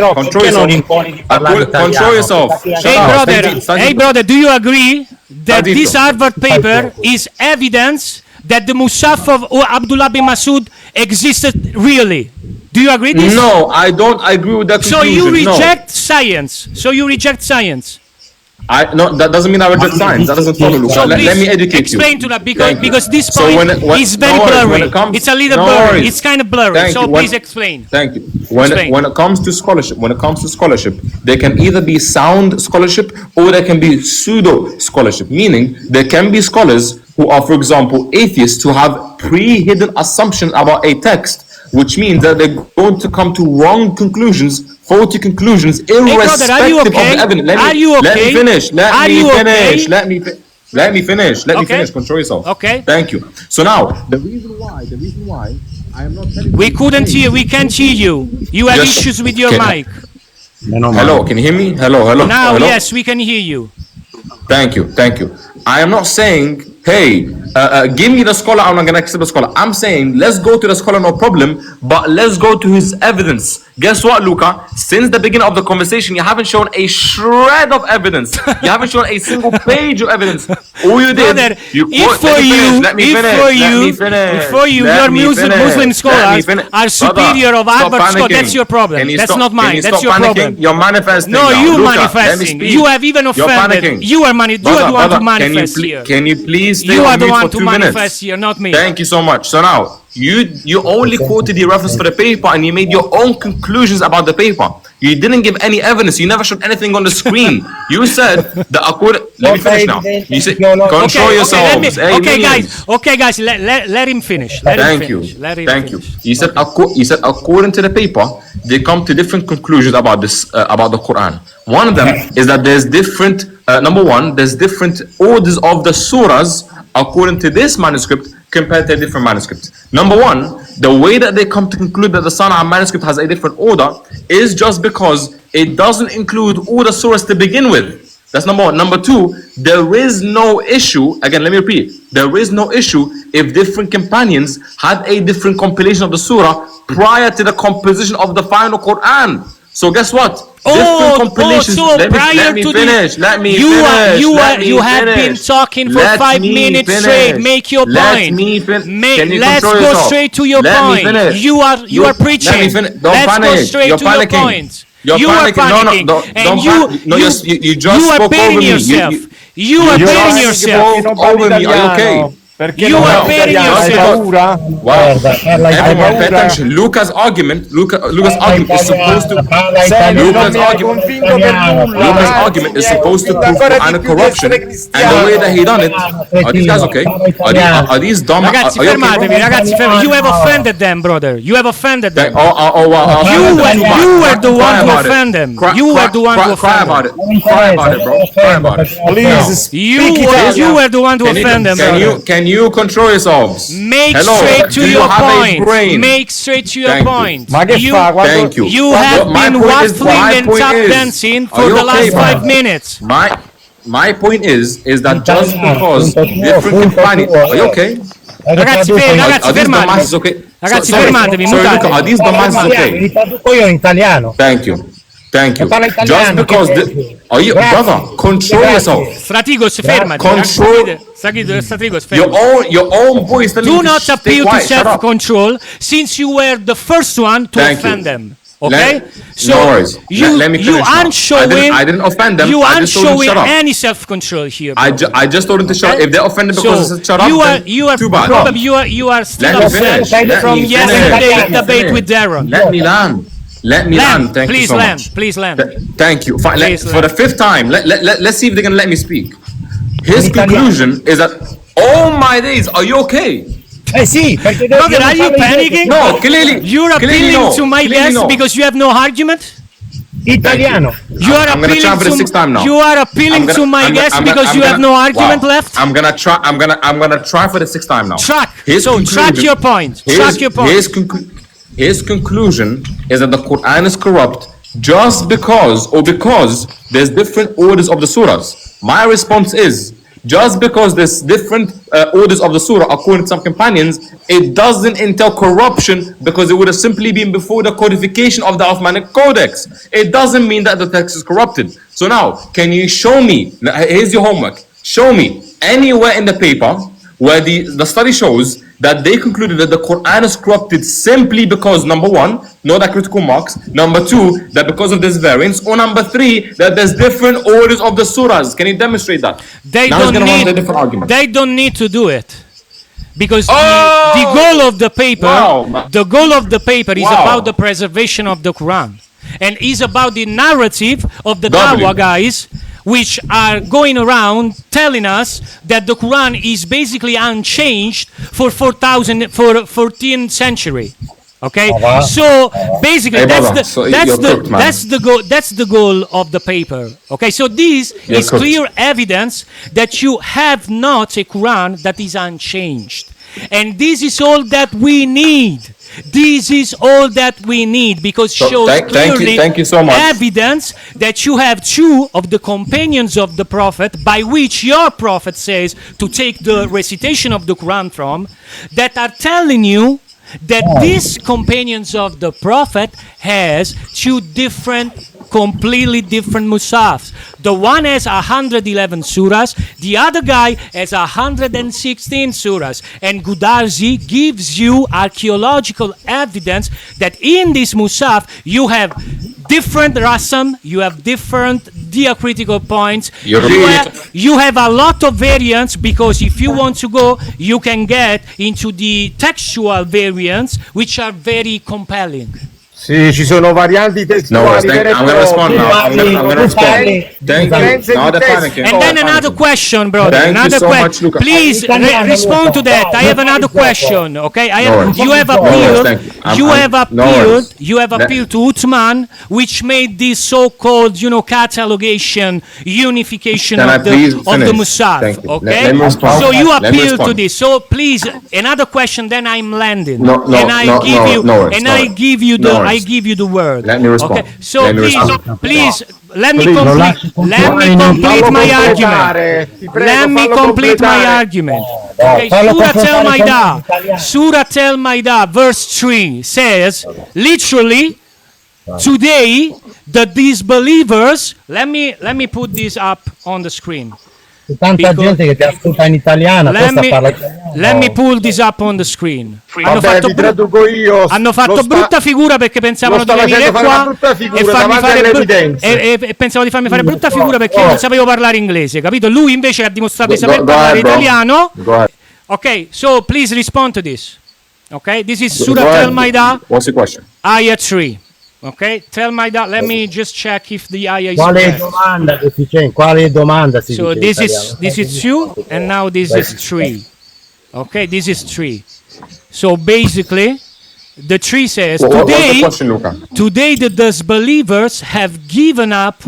Control yourself. Hey, brother, do you agree that this Harvard paper is evidence that the mushaf of Abdullah Bin Masud existed really? Do you agree with this? No, I don't agree with that conclusion. So you reject science. No, that doesn't mean I reject science. That doesn't follow, Luca. So let me educate explain to that because this point is very blurry. It's a little blurry. It's kind of blurry. Please explain. Thank you. When it comes to scholarship, there can either be sound scholarship or there can be pseudo scholarship. Meaning there can be scholars who are, for example, atheists who have pre-hidden assumptions about a text, which means that they're going to come to wrong conclusions, faulty conclusions, irrespective of the evidence. Let me finish. Let me finish. Control yourself. Okay. Thank you. So now, the reason why I am not telling you. We can't hear you. You have issues with your mic. Hello, can you hear me? Hello. Now, hello? yes, we can hear you. Thank you. I am not saying, hey, give me the scholar, I'm not going to accept the scholar. I'm saying, let's go to the scholar, no problem, but let's go to his evidence. Guess what, Luca? Since the beginning of the conversation, you haven't shown a shred of evidence. You haven't shown a single page of evidence. All you did, Brother, let me finish. Your Muslim scholars are superior of Harvard scholars. That's your problem. That's not mine. That's your problem. You're manifesting. No, now. you Luca, manifesting. You have even offended. You are the one to manifest here. Can you please stay You are on the mute one for to 2 manifest minutes? here, not me. Thank you so much. So now, you only quoted the reference for the paper and you made your own conclusions about the paper. You didn't give any evidence. You never showed anything on the screen. You said that according... Let me finish now. You said, control yourselves. Okay, guys, let him finish. Thank you. You said according to the paper, they come to different conclusions about this, about the Quran. One of them is that there's different, number one, there's different orders of the suras according to this manuscript compared to a different manuscript. Number one, the way that they come to conclude that the Sana'a manuscript has a different order is just because it doesn't include all the surahs to begin with. That's number one. Number two, there is no issue, again, let me repeat, there is no issue if different companions had a different compilation of the surah prior to the composition of the final Quran. So guess what? Different compilations. So let me finish. You have been talking for 5 minutes straight. Make your point. Let's go straight to your point. You are preaching. Let's go straight to your point. You are panicking. And you just spoke over me. You are baiting yourself. Over me. Are you okay? Perché You are baiting yourself. Wow. Everyone pay attention. Luca's argument is supposed to Luca's argument is supposed to prove Quranic corruption, and the way that he done it. Are these guys okay? Are these dumb? Ragazzi, fermatevi. You have offended them, brother. You have offended them. Wow. You were the one to offend them. You were the one to offend them. Cry about it, bro. Cry about it. Please speak it. You were the one to offend them, brother. Can you control yourselves? Make straight to your point. Make straight to your point. Ma che fa? Thank you. You have been waffling and tap dancing for the last 5 minutes. My point is that just because different companions, are you okay? Ragazzi, fermatevi. Okay? Ragazzi, fermatevi. Luca, are these Damascus okay? Li traduco io in italiano. Thank you. Just because are you, brother? Control yourself. Stratigos, fermati. Stratigos, fermati. Your own voice. Do not appeal to self-control, since you were the first one to offend them. Okay? So no worries. Let me finish. Aren't showing. I didn't offend them. You aren't showing any self-control here. I just told them to shut up. If they're offended because they shut up, you are too bad. Probably you are still upset from yesterday's debate with Darren. Let me land. Thank you so much. Please land. Thank you. For the 5th time, let's see if they're gonna let me speak. His conclusion is that, oh my days, are you okay? Sì, perché Brother, are you panicking? No, clearly. You're appealing to my guess because you have no argument? Italiano. You are I'm gonna try for the 6th time now. You are appealing to my guess because you have no argument left? I'm gonna try for the 6th time now. Track your point. His conclusion is that the Quran is corrupt just because there's different orders of the surahs. My response is, just because there's different orders of the surah according to some companions, it doesn't entail corruption, because it would have simply been before the codification of the Uthmanic codex. It doesn't mean that the text is corrupted. So now, can you show me, here's your homework, show me anywhere in the paper where the study shows that they concluded that the Quran is corrupted simply because, number one, no diacritical marks, number two, that because of this variance, or number three, that there's different orders of the surahs. Can you demonstrate that? They don't need to do it. Because the goal of the paper is about the preservation of the Quran, and is about the narrative of the Dawah guys, which are going around telling us that the Quran is basically unchanged for 14th century. Okay, so basically that's the goal of the paper. Okay, so this is clear evidence that you have not a Quran that is unchanged. And this is all that we need. This is all that we need, because shows clearly thank you so much. evidence that you have two of the companions of the Prophet, by which your Prophet says to take the recitation of the Quran from, that are telling you that these companions of the Prophet has two completely different mushafs. The one has 111 suras, the other guy has 116 suras. And Gudarzi gives you archeological evidence that in this mushaf you have different rasam, you have different diacritical points, you have a lot of variants, because if you want to go, you can get into the textual variants, which are very compelling. Sì, ci sono varianti testuali. I'm gonna respond now. I'm gonna respond. Thank you. Now they're panicking. And then another question, brother. Thank you so much, Luca. Please respond to that. I have another question. Okay, you have appealed to Uthman, which made this so-called, catalogation, unification of the mushaf. Okay, so you appeal to this. So please, another question. Then I'm landing. I give you the word. Let me respond. Okay, so please let me complete my argument. Let me complete my argument. Okay, Surah Al-Ma'idah, verse 3 says, literally, today the disbelievers. Let me put this up on the screen. Tanta gente che ti ascolta in italiano, questa parla italiano. Let me pull this up on the screen. Hanno fatto brutta figura perché pensavano di venire qua e pensavo di farmi fare brutta figura perché non sapevo parlare inglese, capito? Lui invece ha dimostrato di saper parlare italiano. Ok, so please respond to this. Ok, this is Surah Al-Ma'idah. What's the question? Ayah 3. Okay, tell my dad. Let me just check if the ayah is correct. Quale domanda si so dice this is 2 and now this is 3. Okay, this is 3. So basically, the 3 says today the disbelievers have given up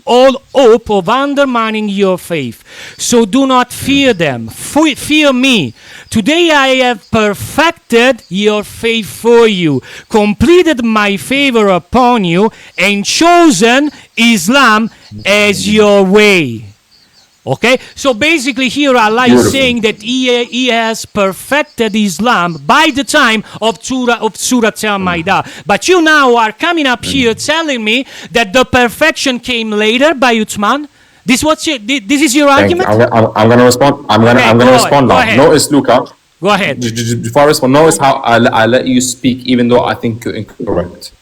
all hope of undermining your faith. So do not fear them. Fear me. Today I have perfected your faith for you, completed my favor upon you, and chosen Islam as your way. Okay, so basically here Allah is saying that he has perfected Islam by the time of Surah Al-Ma'idah. But you now are coming up here telling me that the perfection came later by Uthman. This is your argument? I'm going to respond. I'm going to respond now. Notice, Luca. Go ahead. Before I respond, notice how I let you speak even though I think you're incorrect.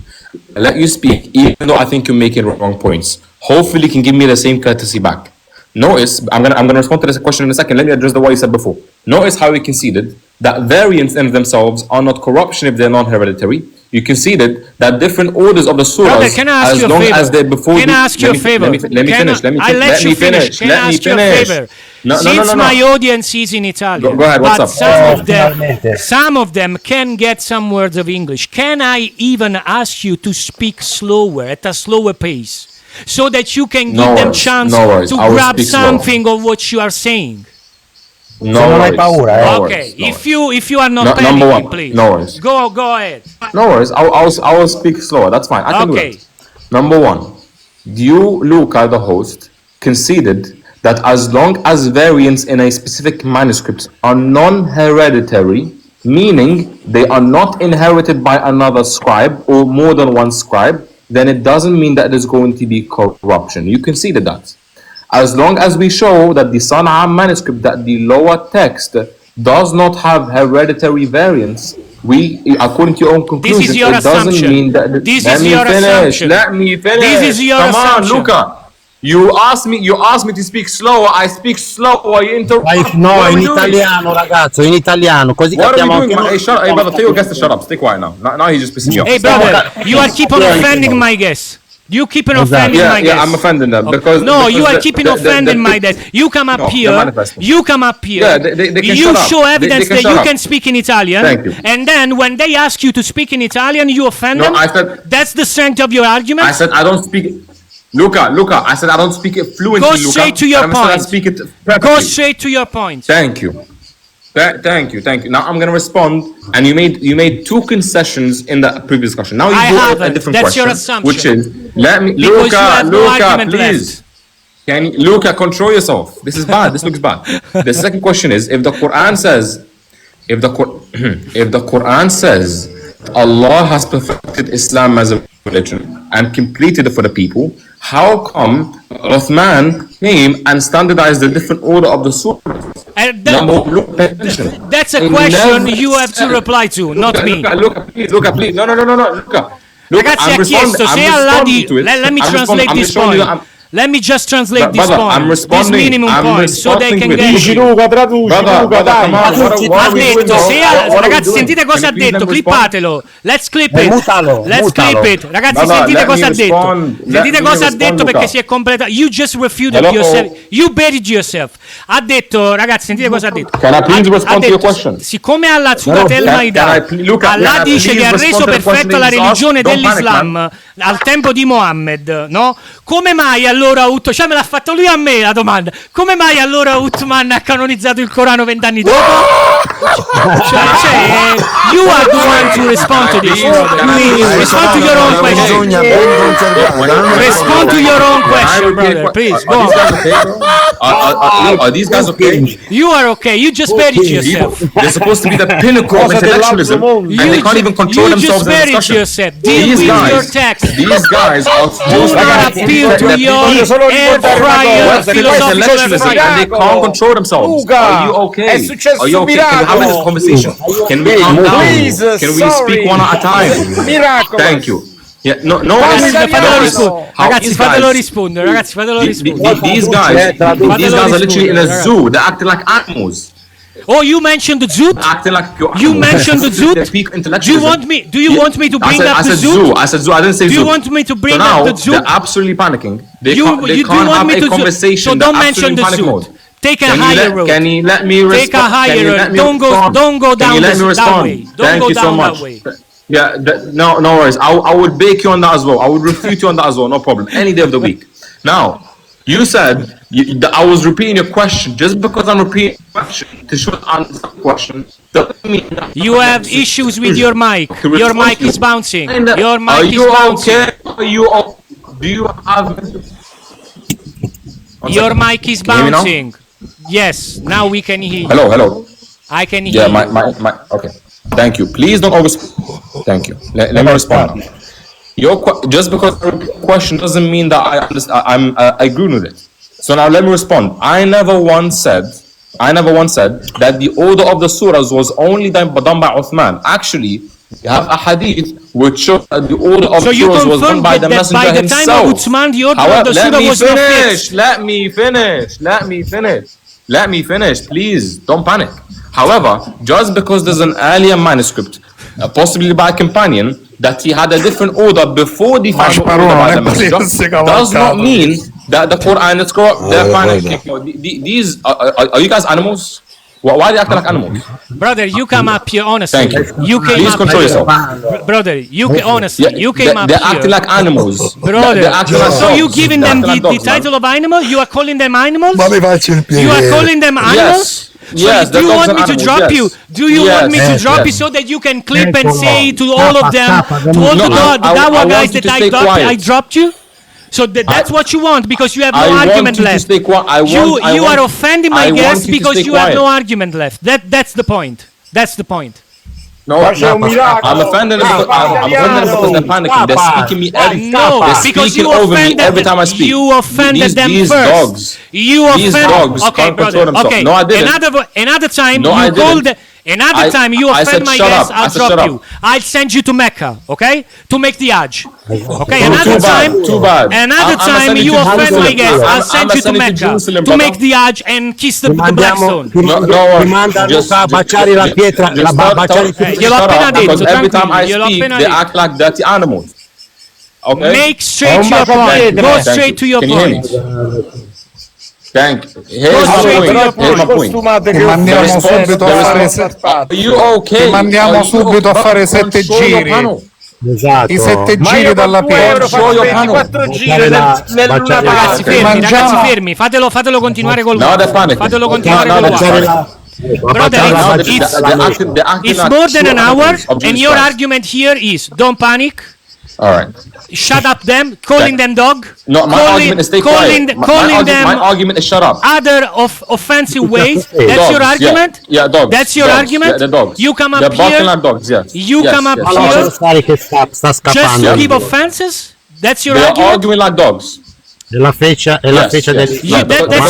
I let you speak even though I think you're making wrong points. Hopefully you can give me the same courtesy back. Notice, I'm gonna respond to this question in a second. Let me address the what you said before. Notice how we conceded that variants in themselves are not corruption if they're non-hereditary. You conceded that different orders of the surahs, as long as they're before. Can I ask you a favor? Let me finish. Can I ask you a favor? Since my audience is in Italian, go ahead. What's up? Some of them can get some words of English. Can I even ask you to speak slower, at a slower pace? So that you can give them chance to grab something of what you are saying. Okay, if you are not panicking, please. No worries. Go ahead. No worries. I will speak slower. That's fine. I can do that. Number one, you, Luca, the host, conceded that as long as variants in a specific manuscript are non-hereditary, meaning they are not inherited by another scribe or more than one scribe, then it doesn't mean that there's going to be corruption. You conceded that. As long as we show that the Sana'a manuscript, that the lower text does not have hereditary variants, according to your own conclusion, this is your assumption. Mean that Let me finish. This is your assumption. Come on, Luca. You asked me to speak slower. I speak slower. You interrupt. No, in italiano, ragazzo, in italiano. Così capiamo anche noi. Hey, brother, tell your guest to shut up. Stay quiet now. Now he's just pissing me off. Hey, brother, you are keep on offending my guests. You keep on offending my guests. Yeah, I'm offending them because you are keeping offending my guests. You come up here. Yeah, they can you show evidence that you can speak in Italian. Thank you. And then when they ask you to speak in Italian, you offend them. I said that's the strength of your argument. I said I don't speak. Luca, I said I don't speak it fluently. Go straight to your point. I speak it perfectly. Go straight to your point. Thank you. Thank you. Now I'm going to respond, and you made two concessions in the previous discussion. Now you go a different That's question, your assumption. which is Because you have no argument please. Luca, control yourself. This is bad. This looks bad. The second question is, if the Quran says Allah has perfected Islam as a religion and completed it for the people, how come Uthman came and standardized the different order of the surah? That's a question you have to reply to, not me. Luca, please. No. Luca, Ragazzi, ha chiesto se Allah let me translate this point. Let me just translate this point. This minimum point, so they can get it. Luca, traduci, Luca, dai. Ha detto, ragazzi, sentite cosa ha detto, clippatelo. Let's clip it. Let's clip it. Ragazzi, sentite cosa ha detto. Sentite cosa ha detto perché si è completato. You just refuted yourself. You buried yourself. Ha detto, ragazzi, sentite cosa ha detto. Can I please respond to your question? Siccome alla Surat al-Maida, Allah dice che ha reso perfetta la religione dell'Islam al tempo di Mohammed, no? Come mai allora cioè me l'ha fatto lui a me la domanda. Come mai allora Uthman ha canonizzato il Corano 20 anni dopo? You are the one to respond to this. Please, respond to your own question. Respond to your own question, brother. Please, go on. Are these guys okay? You are okay. You just buried yourself. They're supposed to be the pinnacle of intellectualism, and they can't even control themselves in the discussion. Yourself. Deal with your text. These guys are supposed to appeal to your air fryer philosophical and they can't control themselves. Are you okay? Are you okay? Can we have this conversation? Can we calm down? Can we speak one at a time? Thank you. Yeah, no, ragazzi, fatelo rispondere. These guys are literally in a zoo. They're acting like animals. Oh, you mentioned the zoo? Acting like you mentioned the zoo? Do you want me to bring up the zoo? I said zoo. I didn't say zoo. Do you want me to bring up the zoo? They're absolutely panicking. They can't have a conversation. So don't mention the zoo. Take a higher road. Can you let me respond? Take a higher road. Don't go down that way. Don't go down that way. Yeah, no worries. I would bake you on that as well. I would refute you on that as well. No problem. Any day of the week. Now, you said I was repeating your question. Just because I'm repeating your question to show the answer to the question doesn't mean that you have issues with your mic. Your mic is bouncing. Your mic is bouncing. Are you okay? Do you have? Your mic is bouncing. Yes, now we can hear you. Hello. I can hear you. Yeah, my. Okay. Thank you. Please don't over. Thank you. Let me respond. Just because a question doesn't mean that I agree with it. So now let me respond. I never once said that the order of the surahs was only done by Uthman. Actually, we have a hadith which shows that the order of the surahs was done by the messenger himself. By the time of Uthman, the order of the surah was not fixed. Let me finish. Please, don't panic. However, just because there's an earlier manuscript, possibly by a companion, that he had a different order before the final order by the messenger, does not mean that the Quran is corrupt. They're panicking. These are you guys animals? Why are they acting like animals? Brother, you come up here honestly. Thank you. Please control yourself. Brother, you came up here. They're acting like animals. Brother, so you giving them the title of animal? You are calling them animals? You are calling them animals? Yes, do you want me to drop you? Do you want me to drop you so that you can clip and say to all of them, to all the Dawa guys that I dropped you? So that's what you want because you have no argument left. You are offending my guests because you have no argument left. That's the point. No, I'm offended because they're panicking. They're speaking me over me every time I speak. You offended them first. These dogs can't control themselves. No, I didn't. Another time you offend my guests, I'll drop you. I'll send you to Mecca, okay? To make the Hajj. Okay, another time you offend my guests, I'll send you to Mecca to make the Hajj and kiss the Blackstone. Gliel'ho appena detto, every time I speak, they act like dirty animals. Okay? Make straight to your point. Go straight to your point. Thank you. Here's my point. Mandiamo subito a fare Mandiamo subito a fare 7 giri. Esatto. I 7 giri dalla pietra. 24 giri Ragazzi fermi, fatelo continuare col No, they're panicking. Fatelo continuare col Brother, it's more than an hour, and your argument here is don't panic. All right. Shut up them, calling them dog. No, my argument is stay quiet. My argument is shut up. Other offensive ways. That's your argument? Yeah, dogs. That's your argument? Yeah, the dogs. You come up They're here. like dogs, yes. You come up here just to give offenses? That's your argument? They're arguing like dogs. That's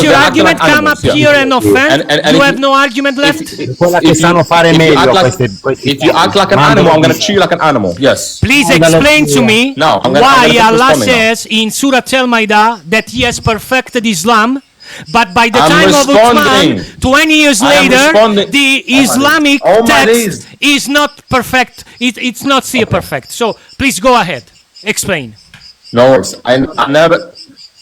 your argument. Come up here and offend. You have no argument left. If you act like an animal, I'm going to chew you like an animal. Yes. Please explain to me why Allah says in Surah Al-Ma'idah that He has perfected Islam, but by the time of Uthman, 20 years later, the Islamic text is not perfect. It's not still perfect. So please go ahead. Explain. No worries. I never.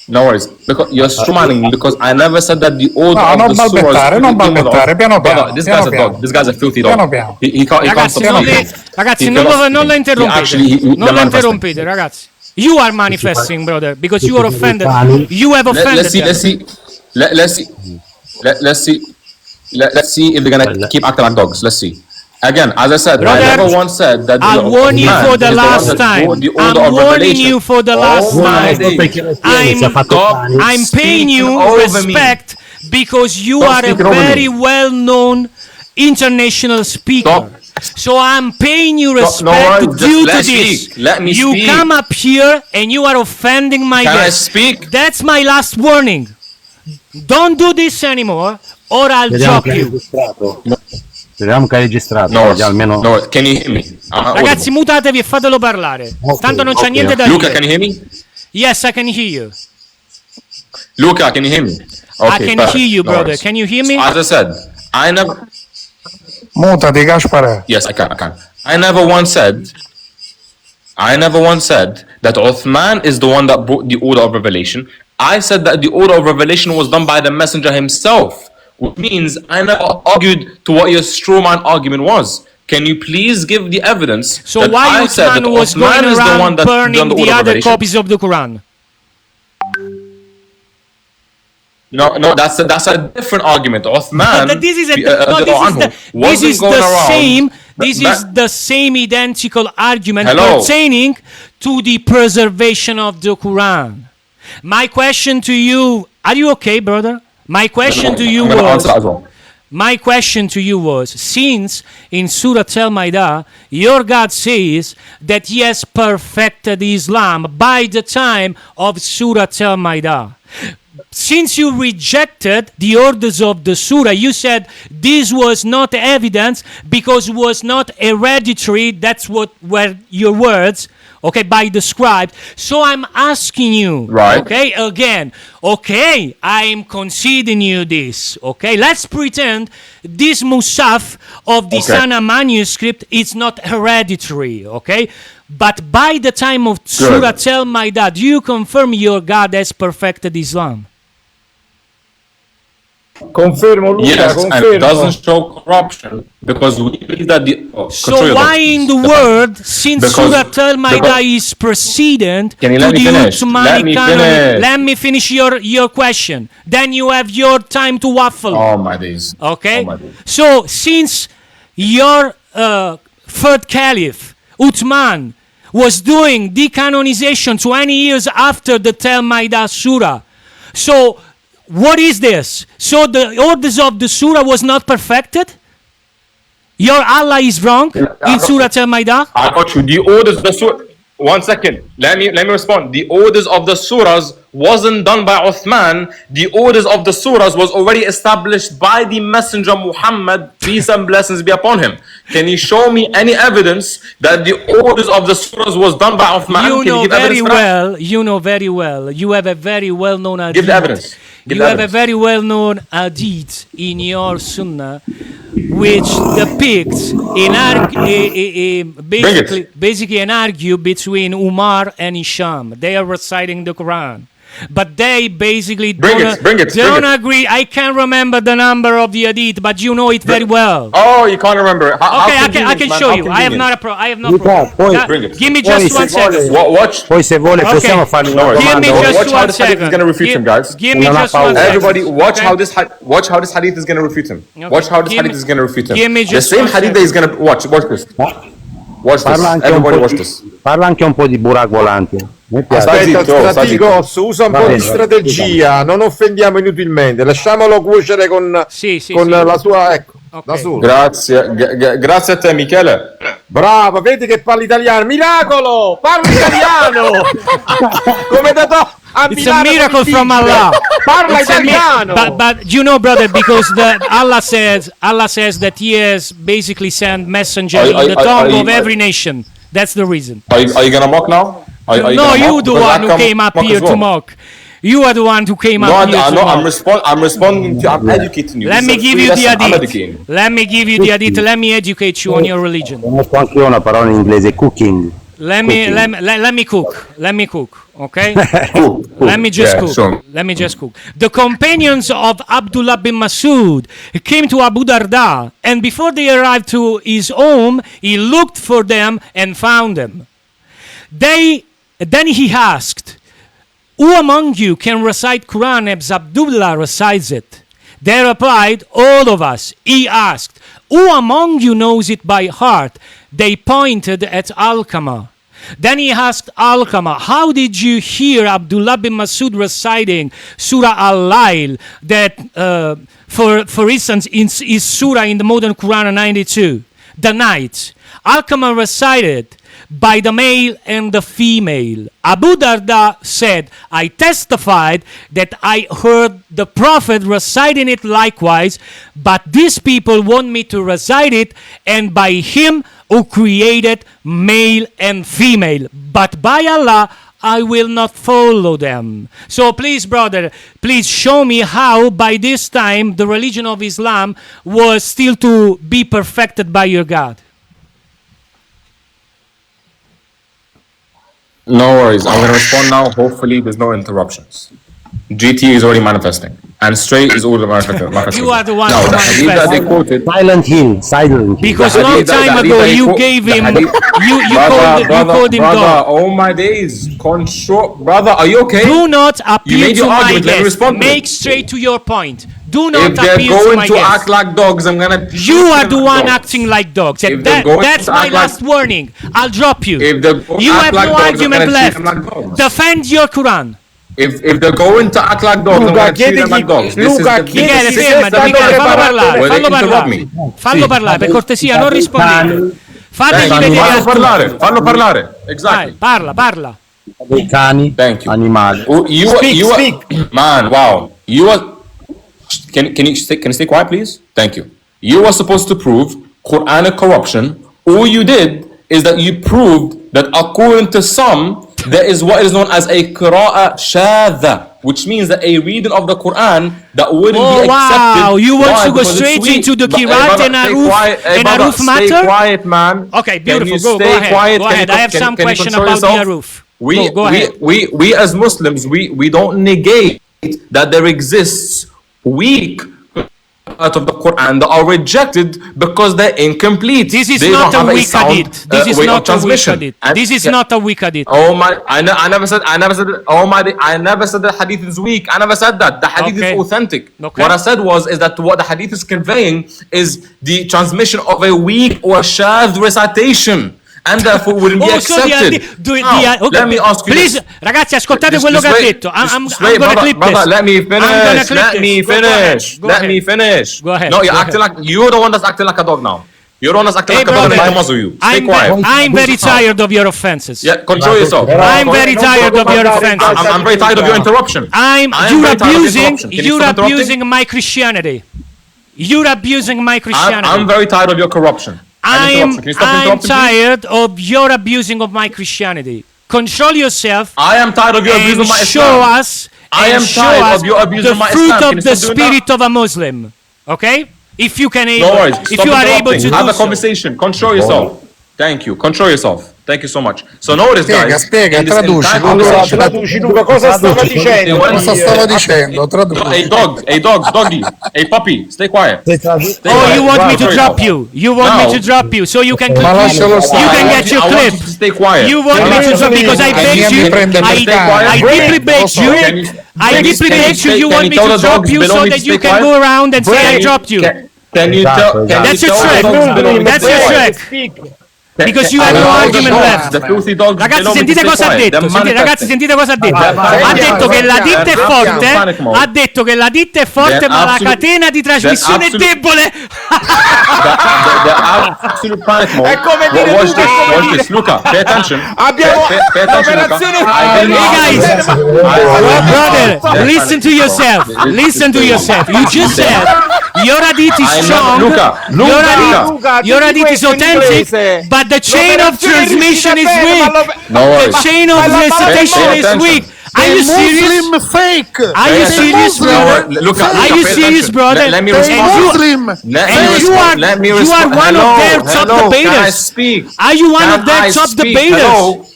No worries, because you're strawmanning me because I never said that the order of the surahs. Non balbettare, piano piano. This guy's a dog. This guy's a filthy dog. He can't Ragazzi, non la interrompete. Non la interrompete, ragazzi. You are manifesting, brother, because you are offended. You have offended. Let's see if they're gonna keep acting like dogs. Let's see. Again, as I said, brother, I never once said that. I'll warn you for the last time. I'm warning you for the last time. I'm paying you respect because you are a very well-known international speaker. So I'm paying you respect due to this. You come up here and you are offending my guest. Can I speak? That's my last warning. Don't do this anymore, or I'll drop you. Speriamo che hai registrato. No, can you hear me? Ragazzi, mutatevi e fatelo parlare. Tanto non c'è niente da dire. Luca, can you hear me? Yes, I can hear you. Luca, can you hear me? I can hear you, brother. Can you hear me? As I said, I never. Mutati, Gaspare. Yes, I can. I never once said that Uthman is the one that brought the order of revelation. I said that the order of revelation was done by the messenger himself. Which means I never argued to what your strawman argument was. Can you please give the evidence? So why Uthman was going around burning the other copies of the Quran? No, that's a different argument. Uthman. This is the same identical argument pertaining to the preservation of the Quran. My question to you, are you okay, brother? My question to you was, since in Surah Al-Ma'idah, your God says that He has perfected Islam by the time of Surah Al-Ma'idah. Since you rejected the orders of the surah, you said this was not evidence because it was not hereditary. That's what were your words. Okay, by the scribe. So I'm asking you, okay, again, okay, I'm conceding you this, okay? Let's pretend this mushaf of the Sana manuscript is not hereditary, okay? But by the time of Surah Al-Ma'idah, do you confirm your God has perfected Islam? Confermo, Luca, yes, confermo. And it doesn't show corruption because we believe that the. So why in the world, since Surah Al-Ma'idah is precedent to the Uthmanic canon? Let me finish your question. Then you have your time to waffle. Oh my days. Okay. Oh my days. So since your third caliph Uthman was doing decanonization 20 years after the Al-Ma'idah Surah, so. What is this? So the orders of the surah was not perfected? Your Allah is wrong in Surah Al-Ma'idah? I got you. The orders of the surah. 1 second. Let me respond. The orders of the surahs wasn't done by Uthman. The orders of the surahs was already established by the Messenger Muhammad, peace and blessings be upon him. Can you show me any evidence that the orders of the surahs was done by Uthman? You know very well. You have a very well-known hadith. Give the evidence. You have a very well-known hadith in your sunnah which depicts basically an argue between Umar and Hisham. They are reciting the Quran. But they basically Bring it. don't agree. I can't remember the number of the hadith, but you know it very well. Oh, you can't remember it. I can show you. I have no problem. Bring it. Give me just 1 second. Watch. Poi se vuole possiamo fargli una Give me domanda. just Watch how 1 this hadith is second. going to refute him, guys. Give me just 1 second. Everybody, watch Okay. how this hadith is going to refute him. Okay. Watch how this Give hadith me- is going to refute him. give me The just same 1 hadith that he's going to watch this. Watch this. Parla anche, Everybody watch this. parla anche un po' di burak volante. Mi piace. Aspetta, Aspetta, sta zitto. Stratigos, usa un Va po' bene. di strategia, non offendiamo inutilmente, lasciamolo cuocere con, Sì. la sua, ecco, Ok. da solo. Grazie a te, Michele. Bravo, vedi che parla italiano, miracolo, parla italiano, come da It's a miracle from Allah. Parla It's a italiano. but you know, brother, because Allah says that He has basically sent messenger in the tongue of every nation. That's the reason. Are you going to mock now? No, you the one who came up here to mock. You are the one who came up here to mock. I'm responding to. I'm educating you. Let This me is a give free you the lesson. I'm hadith. educating. Let me give you the hadith. Let me educate you on your religion. Conosco anche io una parola in inglese, cooking. Let me cook. Okay. Cool. Let me just Yeah, cook. sure. Let me just cook. The companions of Abdullah Bin Masud came to Abu Darda, and before they arrived to his home, he looked for them and found them. Then he asked, "Who among you can recite Quran as Abdullah recites it?" They replied, "All of us." He asked, "Who among you knows it by heart?" They pointed at Alqamah. Then he asked Alqamah, "How did you hear Abdullah bin Masud reciting Surah Al-Layl, that, for instance, is Surah in the modern Quran 92, the night?" Alqamah recited by the male and the female. Abu Darda said, "I testified that I heard the Prophet reciting it likewise, but these people want me to recite it, and by him who created male and female. But by Allah, I will not follow them." So please, brother, please show me how by this time the religion of Islam was still to be perfected by your God. No worries. I'm going to respond now. Hopefully, there's no interruptions. GT is already manifesting, and straight is already manifesting. You are the one Now, who the hadith that they manifested. quoted. Silent Hill. Because The long hadith that- time the ago hadith you that gave the him, hadith- you called him brother, dog. oh my days. Control, brother, are you okay? Do not appeal made to your my argument, let me guest. respond to it. Make straight to your point. Do not If they're appeal to going my to guest. act like dogs, I'm gonna. You are the one dogs. acting like dogs. If And they're going that's to my act last like- warning. I'll drop you. If they're going to You act have like no dogs, I'm argument gonna treat left. them like dogs. Defend your Quran. If they're going to act like dogs, I'm Luca, gonna treat them chiedi like dogs. chi- This is Luca, the- chiedi Michele, Sì, fermati, sì, Michele, sì, fallo sì, parlare, Vuoi fallo interrupt parlare. me? Fallo parlare, per cortesia, non rispondete. Fategli Thank you. vedere Fallo al parlare, fallo parlare. Vai, Exactly. parla. Dei cani, Thank you. animali. Speak. Man, wow. You are. Can you stay quiet, please? Thank you. You are supposed to prove Quranic corruption. All you did is that you proved that according to some, there is what is known as a qira'a shadha, which means that a reading of the Quran that wouldn't be accepted. Wow, you want Why? to go Because it's straight weak. into the Hey, Qiraat brother, and stay Aruf quiet. Hey, and brother, Aruf matter? Stay quiet, man. Okay, beautiful. Can you Go stay ahead. quiet? Go Can ahead. you- I have can- some can you question control about the yourself? Aruf. Go ahead. We as Muslims, we don't negate that there exists weak out of the Quran that are rejected because they're incomplete. This is They not don't a have weak sound, hadith. This is way of not a weak transmission. hadith. And- This is yeah. not a weak hadith. Oh my! I never said. Oh my! I never said the hadith is weak. I never said that. The hadith Okay. is authentic. Okay. What I said is that what the hadith is conveying is the transmission of a weak or shadh recitation, and therefore wouldn't be accepted. Now, okay. let me ask you Please, this. ragazzi, ascoltate Just- quello just che ha wait. detto. I'm Just wait, gonna brother, clip brother, this. let me I'm gonna finish. clip Let this. me Go ahead. finish. Go Let ahead. me finish. Go ahead. No, you're Go acting like you're the one that's acting like a dog now. You're the one that's acting Hey, like a dog, and brother, I muzzle you. Stay quiet. I'm very tired of your offenses. Yeah, control yourself. I'm very tired of your offenses. I'm very tired of your interruption. You're very tired of abusing interruption. Can you stop interrupting? my Christianity. You're abusing my Christianity. I'm very tired of your corruption. I'm Can you stop interrupting, please? tired of your abusing of my Christianity. Control yourself I am tired of your abuse and of my show Islam. us I am show tired us of your abuse the of my fruit Islam. Can of you the stop doing spirit of a Muslim. Okay? If you can able, No worries. if Stop you are able interrupting. to Have do a so. conversation. Control yourself. Thank you. Control yourself. Thank you so much. So notice, guys. Spiega, in this traduci. entire Allora, conversation- traduci Luca, cosa stava dicendo? Cosa stavo dicendo? Traduci. Hey doggy, hey puppy, stay quiet. Oh, you want me to drop you? You want me to drop you so you can Ma lascialo you stare. can get your I want clip. you to stay quiet. You want me to drop because I begged you. I deeply begged you. I deeply begged you. You want me to drop you so that you can go around and say I dropped you. Can you tell? That's your trick. That's your trick. Because you have no argument left. Ragazzi, sentite cosa ha detto. Ragazzi, sentite cosa ha detto. Ha detto che la ditta è forte. Ha detto che la ditta è forte, ma la catena di trasmissione è debole. È come dire Watch this, Luca. Pay attention. Abbiamo l'operazione. Hey guys, brother, listen to yourself. Listen to yourself. You just said your hadith is strong. Your hadith is authentic, but the chain of transmission is weak. The chain of recitation is weak. Are you serious? Fake. Are you serious, brother? Are you serious, brother? Let me respond. Let me respond. You are one of their top debaters. Can I speak? Are you one of their top debaters?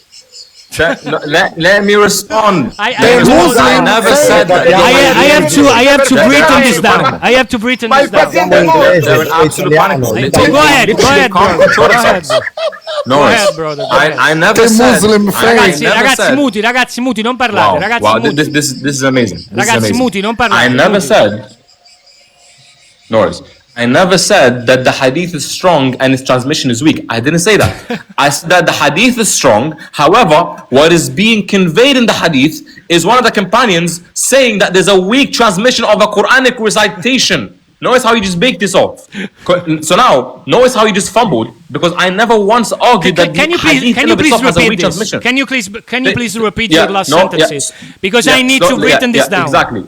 Let me respond. I never said that. I have to breathe this down. I have to breathe this down. They're an absolute panic mode. Go ahead, No, brother. I never said. Ragazzi muti, non parlate. Wow, this is amazing. Ragazzi muti, non parlate. I never said. Norris. I never said that the hadith is strong and its transmission is weak. I didn't say that. I said that the hadith is strong. However, what is being conveyed in the hadith is one of the companions saying that there's a weak transmission of a Quranic recitation. Notice how you just baked this off. So now, notice how you just fumbled, because I never once argued that can you please repeat this? Can you please repeat your last sentences? Because I need to written this down. Exactly.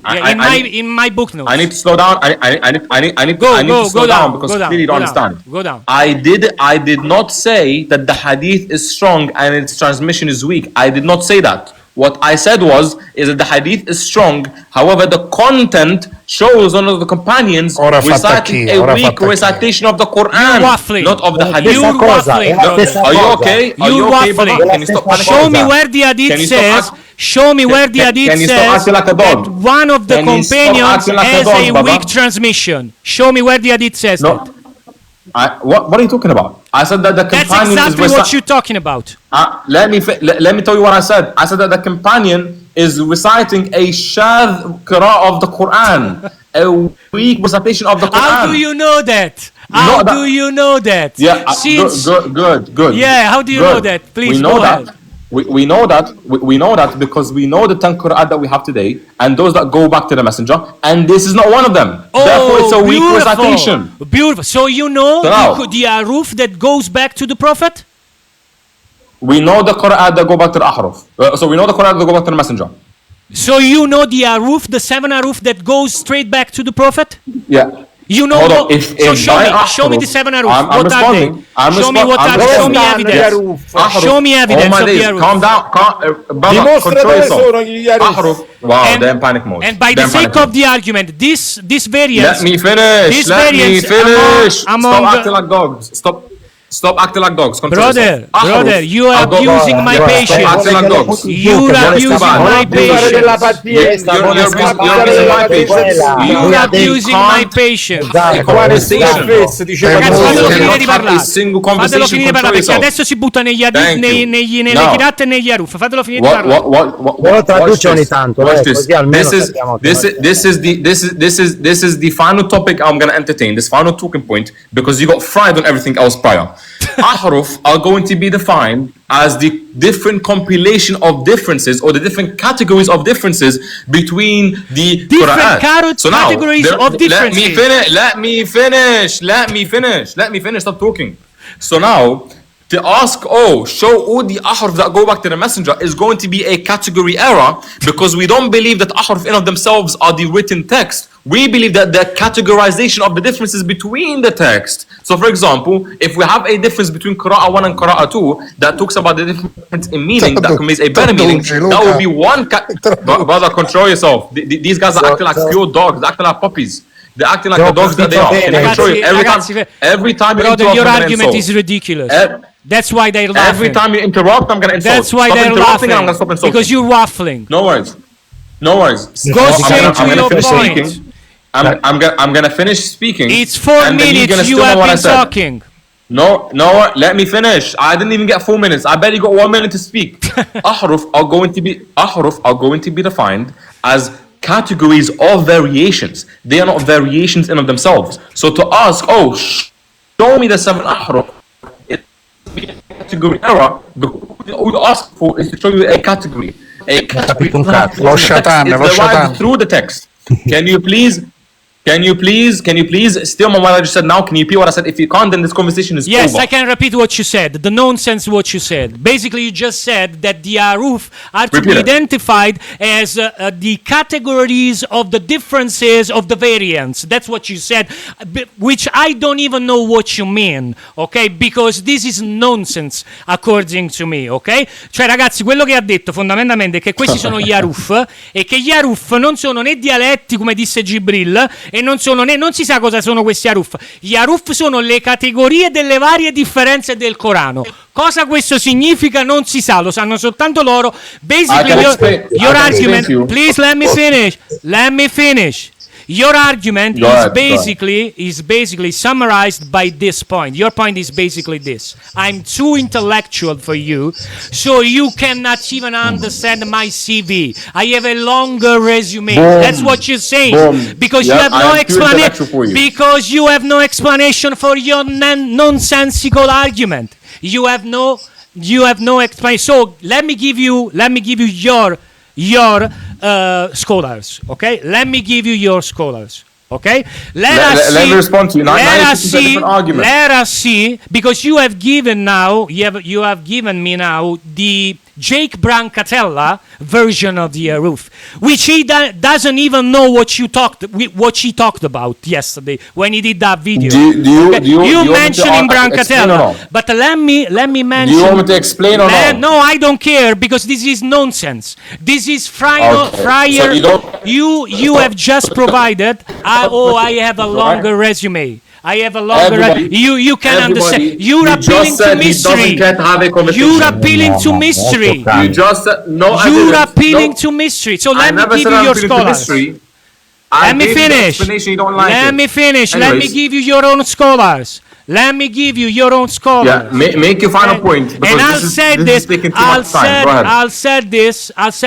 In my book notes. I need to slow down. I need to slow down because clearly you don't understand. Go down. I did not say that the hadith is strong and its transmission is weak. I did not say that. What I said is that the hadith is strong. However, the content shows one of the companions reciting a weak recitation of the Quran, not of the hadith. You're waffling. Are you okay? You're waffling. Can you stop panicking? Show me where the hadith says. Show me where the hadith says that one of the companions has a weak transmission. Show me where the hadith says that. What are you talking about? I said that the companion That's exactly what you're talking about. Let me tell you what I said. I said that the companion is reciting a shadh qira'ah of the Quran, a weak recitation of the Quran. How do you know that? How do you know that? Yeah, good. Yeah, how do you know that? Please go ahead. We know that because we know the 10 Qur'an that we have today and those that go back to the messenger, and this is not one of them. Therefore it's a weak recitation. Beautiful. So you know the aruf that goes back to the Prophet? We know the Qur'an that go back to the ahruf. So we know the Qur'an that go back to the messenger. So you know the aruf, the 7 aruf that goes straight back to the Prophet? Yeah. You know, show me the 7 aruf. What are they? Show me what are they. Show me evidence. Show me evidence of the aruf. Calm down. Brother, control yourself. Wow, they're in panic mode. And by the sake of the argument, this variance. Let me finish. Stop acting like dogs. Stop acting like dogs. Brother, you are abusing my patience. Stop acting like dogs. You are abusing my patience. You are abusing my patience. Ragazzi, fatelo finire di parlare. Fatelo finire di parlare, perché adesso si butta negli hadith, nelle kirat e negli aruf. Fatelo finire di parlare. Lo traduce ogni tanto, così almeno this is the final topic I'm going to entertain, this final talking point, because you got fried on everything else prior. Ahruf are going to be defined as the different compilation of differences or the different categories of differences between the Quran. So now, categories of differences. Let me finish. Stop talking. So now, to ask, show all the ahruf that go back to the messenger is going to be a category error, because we don't believe that ahruf in of themselves are the written text. We believe that the categorization of the differences between the text. So for example, if we have a difference between Qira'ah 1 and Qira'ah 2 that talks about the difference in meaning, that conveys a better meaning, that would be one brother, control yourself. These guys are acting like pure dogs, they're acting like puppies. They're acting like the dogs that they are. Can you control it? Every time you brother, your argument is ridiculous. That's why they're laughing. Every time you interrupt, I'm gonna insult. That's why stop they're laughing. And I'm gonna stop insulting. Because you're waffling. No worries. Go straight to your point. Speaking. I'm gonna finish speaking. It's 4 minutes you have been talking. No, let me finish. I didn't even get 4 minutes. I barely got 1 minute to speak. Ahruf are going to be defined as categories of variations. They are not variations in of themselves. So to ask, show me the 7 ahruf, it's category error. All you ask for is to show you a category. A category Lo shaitan, it's derived through the text. Can you please stay on what I just said now? Can you repeat what I said? If you can't, then this conversation is over. Yes, I can repeat what you said. The nonsense what you said. Basically, you just said that the aruf are to be identified as the categories of the differences of the variants. That's what you said, which I don't even know what you mean, ok? Because this is nonsense, according to me, ok? Cioè, ragazzi, quello che ha detto fondamentalmente è che questi sono gli aruf e che gli aruf non sono né dialetti, come disse Gibril, e non si sa cosa sono questi aruf. Gli aruf sono le categorie delle varie differenze del Corano. Cosa questo significa non si sa, lo sanno soltanto loro. Basically, your argument, please let me finish. Your argument is basically summarized by this point. Your point is basically this: I'm too intellectual for you, so you cannot even understand my CV. I have a longer resume. Boom. That's what you're saying. Because you have no explanation. Because you have no explanation for your nonsensical argument. You have no explanation. So let me give you your scholars, okay? Let me give you your scholars, okay? Let me respond to you. Let us see, because you have given me now the Jake Brancatella version of the aruf, which he doesn't even know what she talked about yesterday when he did that video. You mentioning Brancatella, but let me mention. Do you want me to explain or not? No, I don't care, because this is nonsense. This is friar. So you have just provided. I have a longer resume. I have a longer. You can understand. You're appealing to mystery. You're appealing to mystery. You just said no. You're appealing to mystery. So let me give you your scholars. Let me finish. Let me finish. Let me give you your own scholars. Let me give you your own scholars. Yeah, make your final point. And I'll say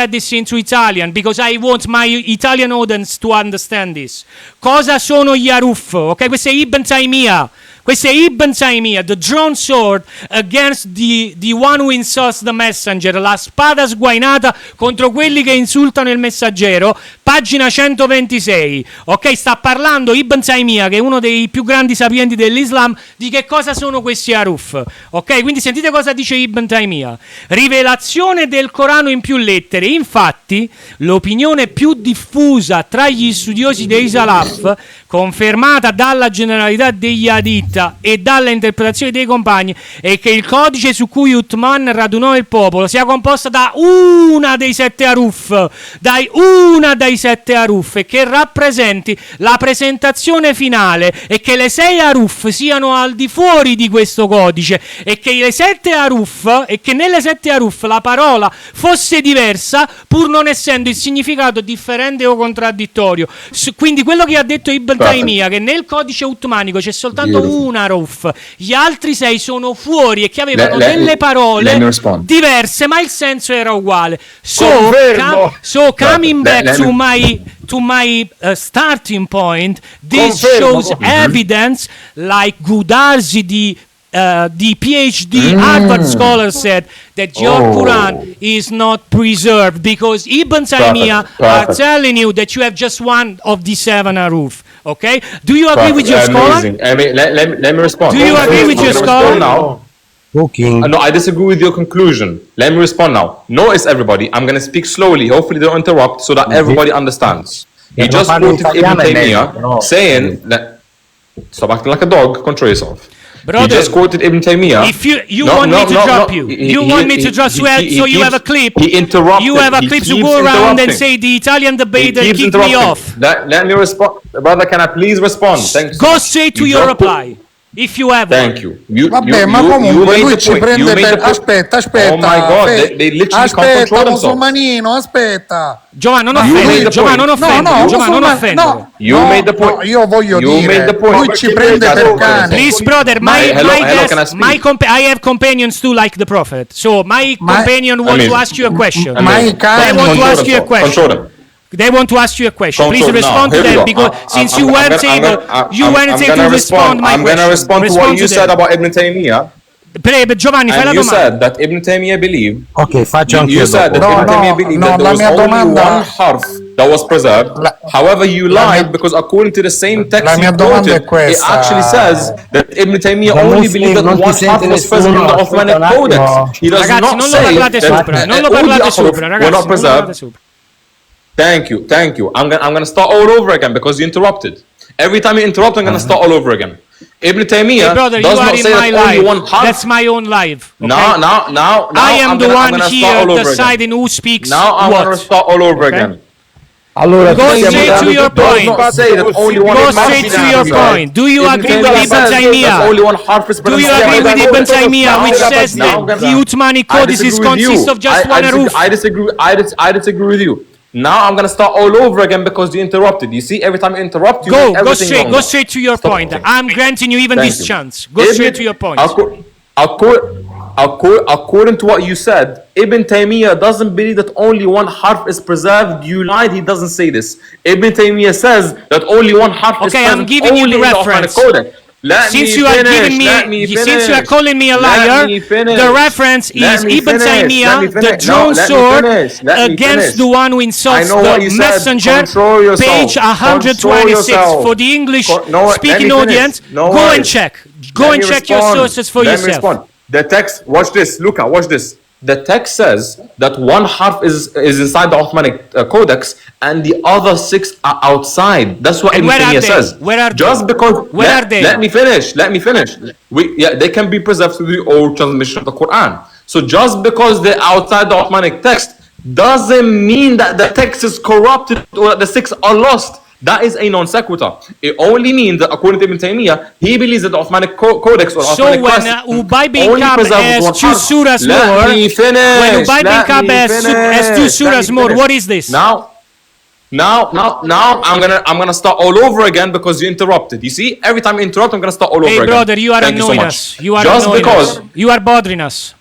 this into Italian, because I want my Italian audience to understand this. Cosa sono gli aruf? Ok, questo è Ibn Taymiyyah. Questo è Ibn Taymiyyah, the drawn sword against the one who insults the messenger, la spada sguainata contro quelli che insultano il messaggero, pagina 126. Ok, sta parlando Ibn Taymiyyah, che è uno dei più grandi sapienti dell'Islam, di che cosa sono questi aruf. Ok, quindi sentite cosa dice Ibn Taymiyyah. Rivelazione del Corano in più lettere. Infatti, l'opinione più diffusa tra gli studiosi dei Salaf, confermata dalla generalità degli hadith e dalla interpretazione dei compagni, è che il codice su cui Uthman radunò il popolo sia composta da una dei 7 aruf, e che rappresenti la presentazione finale, e che le 6 aruf siano al di fuori di questo codice, e che nelle 7 aruf la parola fosse diversa, pur non essendo il significato differente o contraddittorio. Quindi quello che ha detto Ibn Taymiyyah, che nel codice uthmanico c'è soltanto una aruf, gli altri 6 sono fuori e che avevano delle parole diverse, ma il senso era uguale. So coming back to my starting point, this shows evidence, like Gudarzi, the PhD Harvard scholar, said that your Quran is not preserved because Ibn Taymiyyah are telling you that you have just one of the 7 aruf. Okay? Do you agree with your scholar? I mean, let me respond. Do you agree with your scholar? Now? No, I disagree with your conclusion. Let me respond now. Notice, everybody, I'm going to speak slowly. Hopefully they don't interrupt so that everybody understands. He just quoted Ibn Taymiyyah saying that... Stop acting like a dog. Control yourself. Brother, he just quoted Ibn Taymiyyah. If you want me to drop you, you want me to drop you, so you have a clip. He interrupted. You have a clip to go around and say the Italian debater kicked me off. Let me respond, brother. Can I please respond? Thanks. Go straight to your reply. If you have Thank one. you. Vabbè, ma comunque lui ci prende per... Aspetta, Oh my God, they literally can't control aspetta, themselves. musulmanino, aspetta. Giovanni, non made offendere. the Giovanni, non point. offendere. Giovanni, non offendere. No, You no, made the point. no, io voglio You dire, made the point. lui ci prende per cane. Please, brother, hello, can I speak? I have companions too, like the Prophet. So my companion wants to ask you a question. My They want to ask you a Control question. them. They want to ask you a question. Please Control. respond Now, to here we them go. because since you weren't able to respond my I'm going to question. respond to what you said about Ibn Taymiyyah. Giovanni, fai la And you domanda. said that Ibn Taymiyyah believed. Ok, faccio anche You io said that dopo. Ibn Taymiyyah believed that there la was mia only domanda- one harf that was preserved. However, you lied because according to the same text La mia you domanda è quoted, it questa. actually says that Ibn Taymiyyah Da only Muslim believed that non ti one sente harf was present in nessuno, the aspetta Uthmanic un attimo. codex. He does Ragazzi, not non lo say parlate that sopra, non lo all the parlate ahruf sopra, were ragazzi, not non lo preserved. parlate sopra. Thank you. I'm gonna start all over again because you interrupted. Every time you interrupt, I'm gonna start all over again. Ibn Taymiyyah Hey, brother, you does are not in say my that only life. one harf. That's my own life. Okay? Now, I am I'm the gonna one start here all over again. deciding who speaks Now I'm what. gonna start all over Okay? again. Allora, Go siamo straight dando to your tutto- Does point. not say that only one Go harf straight is to your preserved. point. Do you Ibn agree with Taymiyyah Ibn says that Taymiyyah? only one harf is Do you preserved. agree with Ibn Now Taymiyyah, which says now that I'm gonna- the Uthmanic I codices disagree with you. consist of just one roof? I disagree with you. Now I'm gonna start all over again because you interrupted. You see, every time you interrupt, you make Go everything wrong. go straight to your Stop point. talking. I'm granting you even Thank this you. chance. Go straight to your point. According to what you said, Ibn Taymiyyah doesn't believe that only one harf is preserved. You lied. He doesn't say this. Ibn Taymiyyah says that only one harf is Okay, present. I'm giving you only the in Uthmanic reference. codex. Since you are calling me a liar, the reference is Ibn Taymiyyah, the drawn sword against the one who insults the messenger, page 126 for the English speaking audience. Go and check. Go and check your sources for yourself. The text, watch this, Luca, watch this. The text says that one harf is inside the Uthmanic codex and the other 6 are outside. That's what And Ibn where are Taymiyyah they? says. Where are Just they? because Where are they? Let me finish. They can be preserved through the old transmission of the Quran. So just because they're outside the Uthmanic text doesn't mean that the text is corrupted or that the 6 are lost. That is a non sequitur. It only means that according to Ibn Taymiyyah, he believes that the Uthmanic codex or So Uthmanic when crest Ubay bin only Ka'b preserves has one 2 harf. surahs Let more, me finish. when Ubay bin Let Ka'b me has 2 finish. surahs more, what is this? Now I'm gonna start all over again because you interrupted. You see, every time you interrupt, I'm gonna start all over Hey again. brother, you are Thank annoying so us. much. You are Just annoying because us. You are bothering us.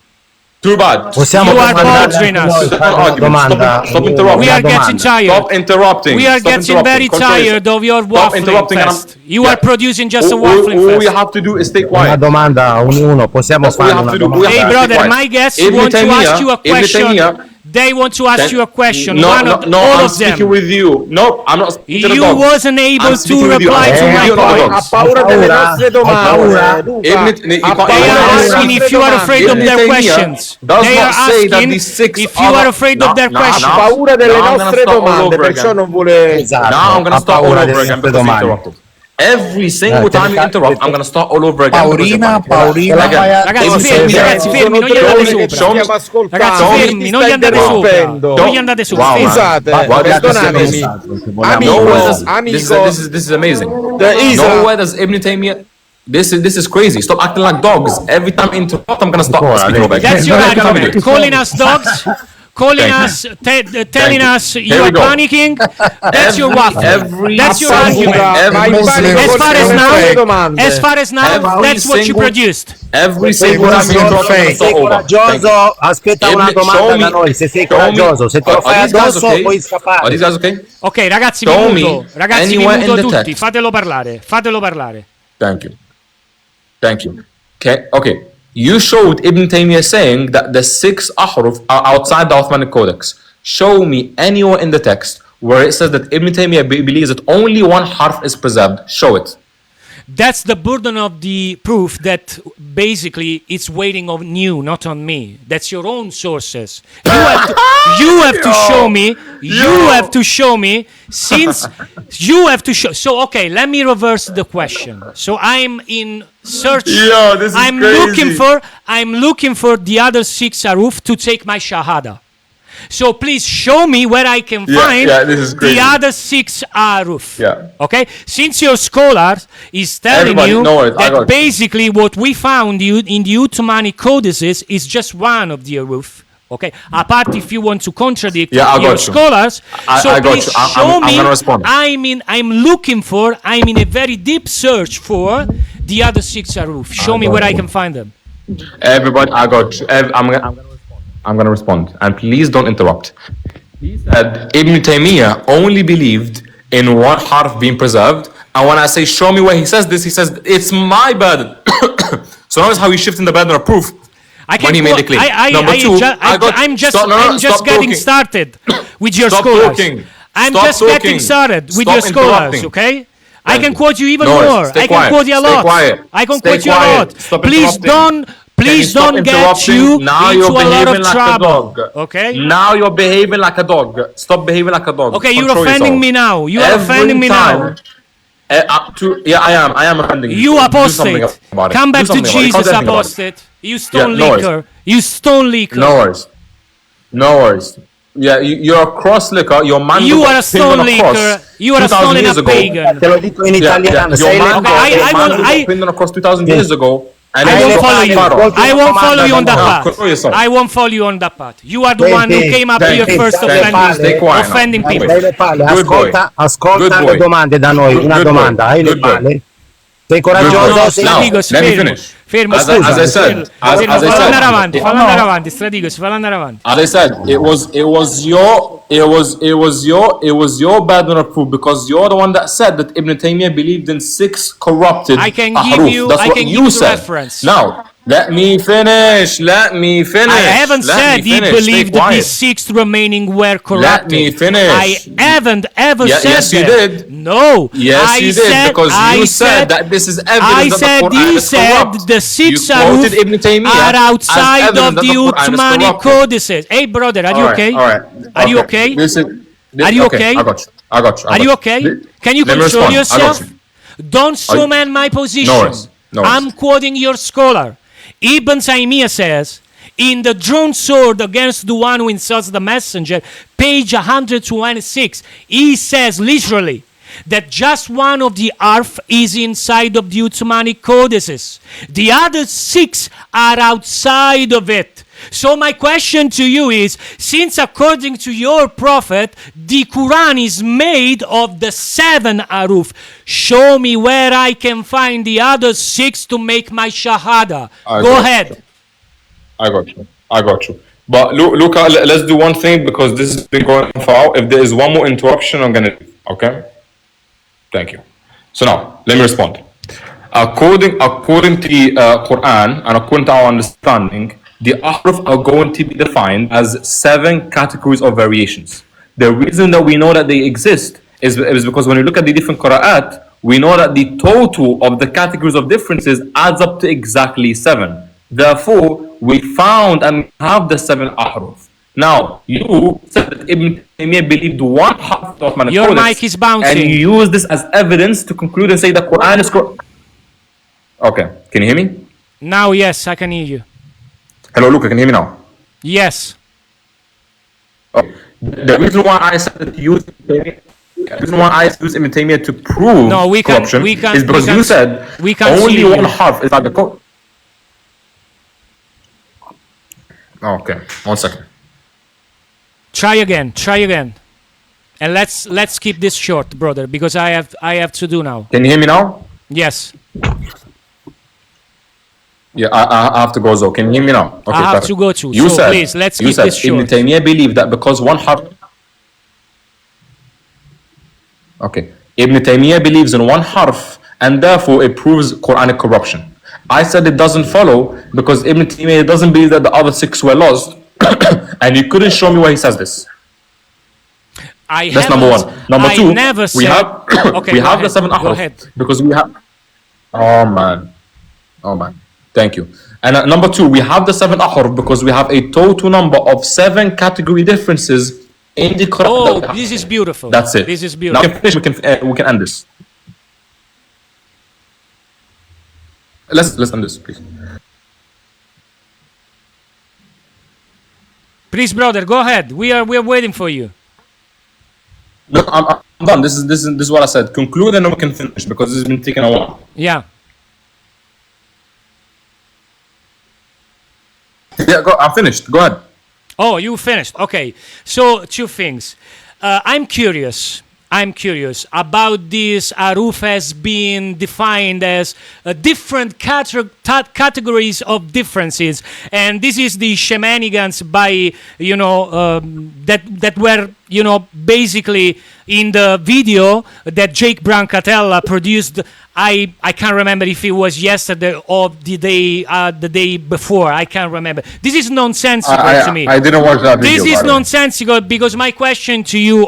too bad. Possiamo You are domandare bothering anche us. noi, fare una domanda. Stop interrupting. We are Una getting domanda. tired. Stop interrupting. We are Stop getting interrupting. very Control yourself. tired of your Stop waffling interrupting and fest. You are producing just a all waffling we fest. have to do is stay Una quiet. domanda, ognuno, possiamo That's what we fare have una to do. We domanda. have Hey to brother, quiet. my guests Ibn want to Taymiyyah- ask you a Ibn question. Taymiyyah- They want to ask you a question. No, One no, of no, all I'm of them. speaking with you. No, I'm not speaking to the You dogs. wasn't able I'm to speaking with you. reply I'm to speaking my with you, not the point. dogs. Ha paura delle nostre domande. paura. Luca. You Ha can't- They paura are delle asking nostre if you are domande. afraid of Ibn their Taymiyyah questions. does They not are say that asking these 6 if you are afraid of their Ha questions. paura delle Now I'm gonna nostre start all domande, over perciò again. non vuole... Esatto, Now I'm gonna ha start all paura over delle again nostre because you domande. interrupted. Every single te time you fa- interrupt, I'm gonna start all over again. because Paurina, you're Paurina, Again. Ragazzi, Ibn fermi, Taymiyyah- ragazzi, fermi, non gli Sono andate tre che ci sopra. stiamo ascoltando. Ragazzi, Show me- fermi, non gli andate interrompendo. sopra. Non gli andate sopra. Wow, man. Scusate, Guardate perdonatemi. questo messaggio, se vogliamo. Amico, Nowhere does amico. this is amazing. Isa. Nowhere does Ibn Taymiyyah. This is crazy. Stop acting like dogs. Every time I interrupt, I'm gonna start speaking over again. That's your Every time you do argument. it. Calling us dogs, calling Thank us, telling you. us you Here we are go. panicking. That's your waffle. Every That's your single- argument. Ma in every panico single- As far as con le now, nostre domande. as far as now, Every that's what you single- produced. Every single time you interrupt, I'm gonna Sei start over. Thank you. coraggioso, aspetta una Show domanda me- da noi, se sei show me- coraggioso, se te lo Are fai these guys addosso okay? puoi Are scappare. these guys okay? Ok, ragazzi, Show vi muto. me Ragazzi, vi anywhere muto in the tutti. text. Fatelo parlare. Fatelo parlare. Thank you. Thank you. Okay. You showed Ibn Taymiyyah saying that the 6 ahruf are outside the Uthmanic codex. Show me anywhere in the text where it says that Ibn Taymiyyah believes that only one harf is preserved. Show it. That's the burden of the proof that basically it's waiting on you, not on me. That's your own sources. You have to show me. You have to show me. Since you have to show. So okay, let me reverse the question. So I'm in search. Yo, this is I'm crazy. looking for the other 6 aruf to take my shahada. So please show me where I can find this is crazy. the other 6 aruf. Yeah. Okay? Since your scholar is telling Everybody, you no worries, I got that you. basically what we found in the Uthmanic codices is just one of the aruf. Okay? Apart if you want to contradict Yeah, I your got you. scholars. So I got please you. show I'm me. gonna respond. I'm in a very deep search for the other 6 aruf. Show me where I can find them. Everybody, I got you. I'm gonna respond, and please don't interrupt. He said Ibn Taymiyyah only believed in one harf being preserved, and when I say show me where he says this, he says it's my burden. So notice how he's shifting the burden of proof when he made the claim. I'm just getting started with your scholars. I'm just getting started with your scholars, okay? I can quote you even more. I can quote you a lot. I can quote you a lot. Please don't get you into a lot of trouble. Okay? Now you're behaving like a dog. Stop behaving like a dog. Okay, you're offending me now. You are offending me now. I am offending you. You apostate. Come back to Jesus, apostate. You stone leaker. You stone leaker. No worries. Yeah, you're a cross liquor. Your man. You are a stone leaker. You are a stone and a pagan. Te lo dico in italiano. Your man I opinion across 2,000 years ago. And I won't follow you. I won't follow you on that path. I won't follow you on that path. You are the one who came up here first offending people. Hai le palle, ascolta le domande da noi. Una domanda, hai le palle? Sei coraggioso? Let me finish. Fermo, as I said, fallo andare avanti, Stradigos, fallo andare avanti. As I said, it was your burden of proof because you're the one that said that Ibn Taymiyyah believed in 6 corrupted I can ahruf. give you, That's I what can you give you said. reference. Now, let me finish. I haven't said he believed that the 6 remaining were corrupted. Let me finish. I haven't ever said yes, that. You did. No. Yes, you did because you said that this is evidence that the Quran is corrupt. The 6 aruf are outside of the Uthmanic codices. Hey, brother, are you okay? All right. Are you okay? Are you okay? I got you. Are you okay? Can you control yourself? Don't summon my position. No worries. I'm quoting your scholar. Ibn Taymiyyah says, in the drawn sword against the one who insults the messenger, page 126, he says literally that just one of the arf is inside of the Uthmanic codices. The other 6 are outside of it. So my question to you is, since according to your prophet, the Quran is made of the 7 aruf, show me where I can find the other 6 to make my shahada. Go ahead. I got you. But Luca, let's do one thing because this has been going far. If there is one more interruption, I'm going to leave. Okay? Thank you. So now, let me respond. According to the Quran and according to our understanding, the ahruf are going to be defined as 7 categories of variations. The reason that we know that they exist is because when we look at the different qira'at, we know that the total of the categories of differences adds up to exactly 7. Therefore, we found and have the 7 ahruf. Now, you said that Ibn Taymiyyah believed one half of Uthmanic Your codex, mic is bouncing. and you use this as evidence to conclude and say the Quran is correct. Okay, can you hear me? Now, yes, I can hear you. Hello, Luca, can you hear me now? Yes. Okay. The reason why I said that you use Ibn Taymiyyah to prove corruption is because you said only one half is like the code. Okay, 1 second. Try again, and let's keep this short, brother, because I have to do now. Can you hear me now? Yes. Yeah, I have to go. So can you hear me now? Okay, I have to go too. You so said, please, let's keep this short. Ibn Taymiyyah believed that because one half. Okay, Ibn Taymiyyah believes in one harf, and therefore it proves Quranic corruption. I said it doesn't follow because Ibn Taymiyyah doesn't believe that the other 6 were lost, and you couldn't show me where he says this. That's number 1. Number 2, we have okay, we have ahead. the 7 ahruf because we have. Oh man. Thank you. And number 2, we have the 7 ahruf because we have a total number of 7 category differences in the Quran. Oh, this is beautiful. That's it. This is beautiful. Now we can finish. We can end this. Let's end this, please. Please, brother, go ahead. We're waiting for you. Look, I'm done. This is what I said. Conclude and then we can finish because this has been taking a while. Yeah. Yeah, I'm finished. Go ahead. Oh, you finished. Okay. So, two things. I'm curious about this aruf as being defined as different categories of differences, and this is the shenanigans by that were basically in the video that Jake Brancatella produced. I can't remember if it was yesterday or the day before. I can't remember. This is nonsensical to me. I didn't watch that video. This is nonsensical because my question to you,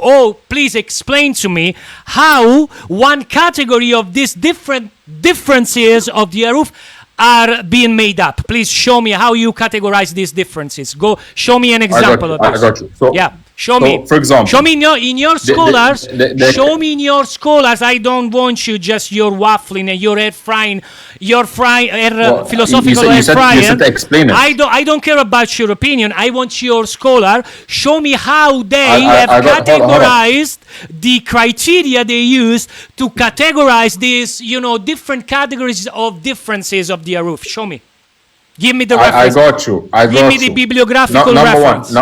please explain to me how one category of these different differences of the aruf are being made up. Please show me how you categorize these differences. Go show me an example of this. I got you. So, yeah. Show me. For example, show me in your scholars. Show me in your scholars. I don't want you just your waffling and your air frying, philosophical air frying. You said to explain it. I don't care about your opinion. I want your scholar. Show me how they have categorized the criteria they use to categorize these, different categories of differences of the aruf. Show me. Give me the reference. I got you. Give me the bibliographical reference.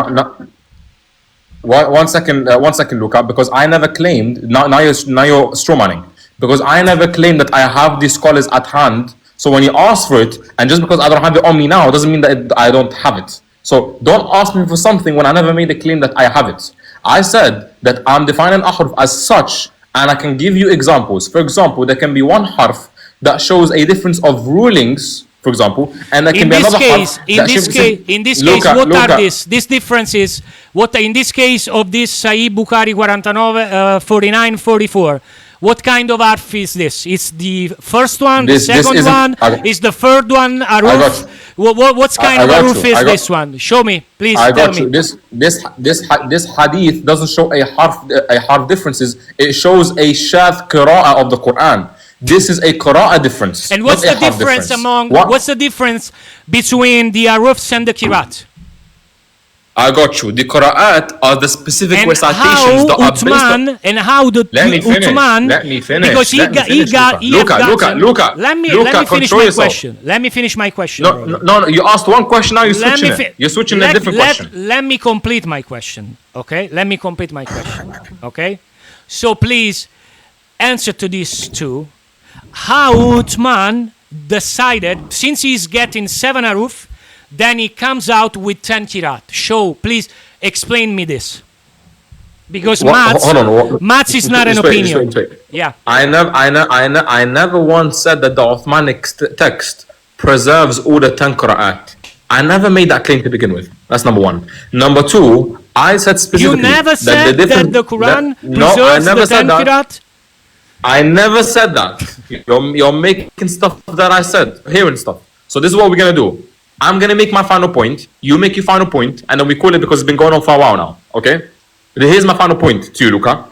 One second, Luca, because I never claimed. Now you're strawmanning. Because I never claimed that I have these scholars at hand. So when you ask for it, and just because I don't have it on me now, doesn't mean that I don't have it. So don't ask me for something when I never made a claim that I have it. I said that I'm defining ahruf as such, and I can give you examples. For example, there can be one harf that shows a difference of rulings, for example, and there can be another harf. In this case, what are these differences? What in this case of this Sahih Bukhari 49, 44? What kind of harf is this? It's the first one, the second one, is the third one aruf? What kind of aruf is this one? Show me, please. Tell me. This hadith doesn't show a harf differences. It shows a shadh qira'ah of the Quran. This is a qira'ah difference. And what's the difference what's the difference between the arufs and the qirat? I got you. The qira'at are the specific recitations that are based on... And how the Uthman... Let me finish. Because Luca. Let me finish my question. Let me finish my question. No. You asked one question, now you're switching it. You're switching a different question. Let me complete my question. Okay? Let me complete my question. Okay? So please, answer to these two. How Uthman decided, since he's getting 7 aruf, then he comes out with 10 kirat. Please explain me this. Because maths is not an opinion. Wait. Yeah. I never once said that the Uthmanic text preserves all the 10 qira'at. I never made that claim to begin with. That's number one. Number two, I said specifically... You never said that the Quran preserves the 10 kirat? I never said that. You're making stuff that I said, hearing stuff. So this is what we're going to do. I'm going to make my final point. You make your final point, and then we call it because it's been going on for a while now. Okay? Here's my final point to you, Luca.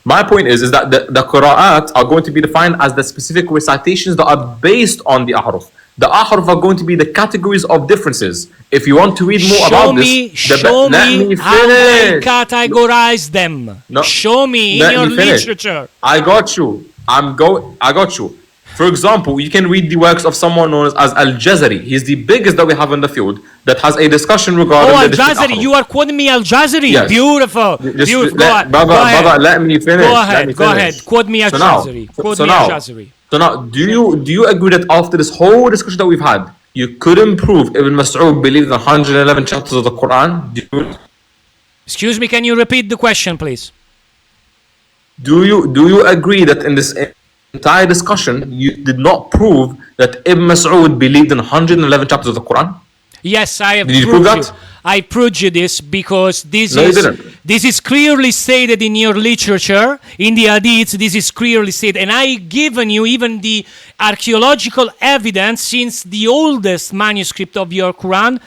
My point is that the qira'at are going to be defined as the specific recitations that are based on the ahruf. The ahruf are going to be the categories of differences. If you want to read more about this... Show me how they categorize them. No, show me in your literature. I got you. I got you. For example, you can read the works of someone known as Al-Jazari. He's the biggest that we have in the field that has a discussion regarding Al-Jazari. You are quoting me Al-Jazari. Yes. Beautiful. Beautiful. Go ahead. Brother, let me finish. Go ahead. Quote me Al-Jazari. So now, do you agree that after this whole discussion that we've had, you couldn't prove Ibn Mas'ud believed in 111 chapters of the Quran? Excuse me, can you repeat the question, please? Do you agree that in this entire discussion, you did not prove that Ibn Mas'ud believed in 111 chapters of the Quran? Yes, I have. Did you prove that? I proved you this because this is clearly stated in your literature, in the hadith. This is clearly stated, and I've given you even the archeological evidence, since the oldest manuscript of your Quran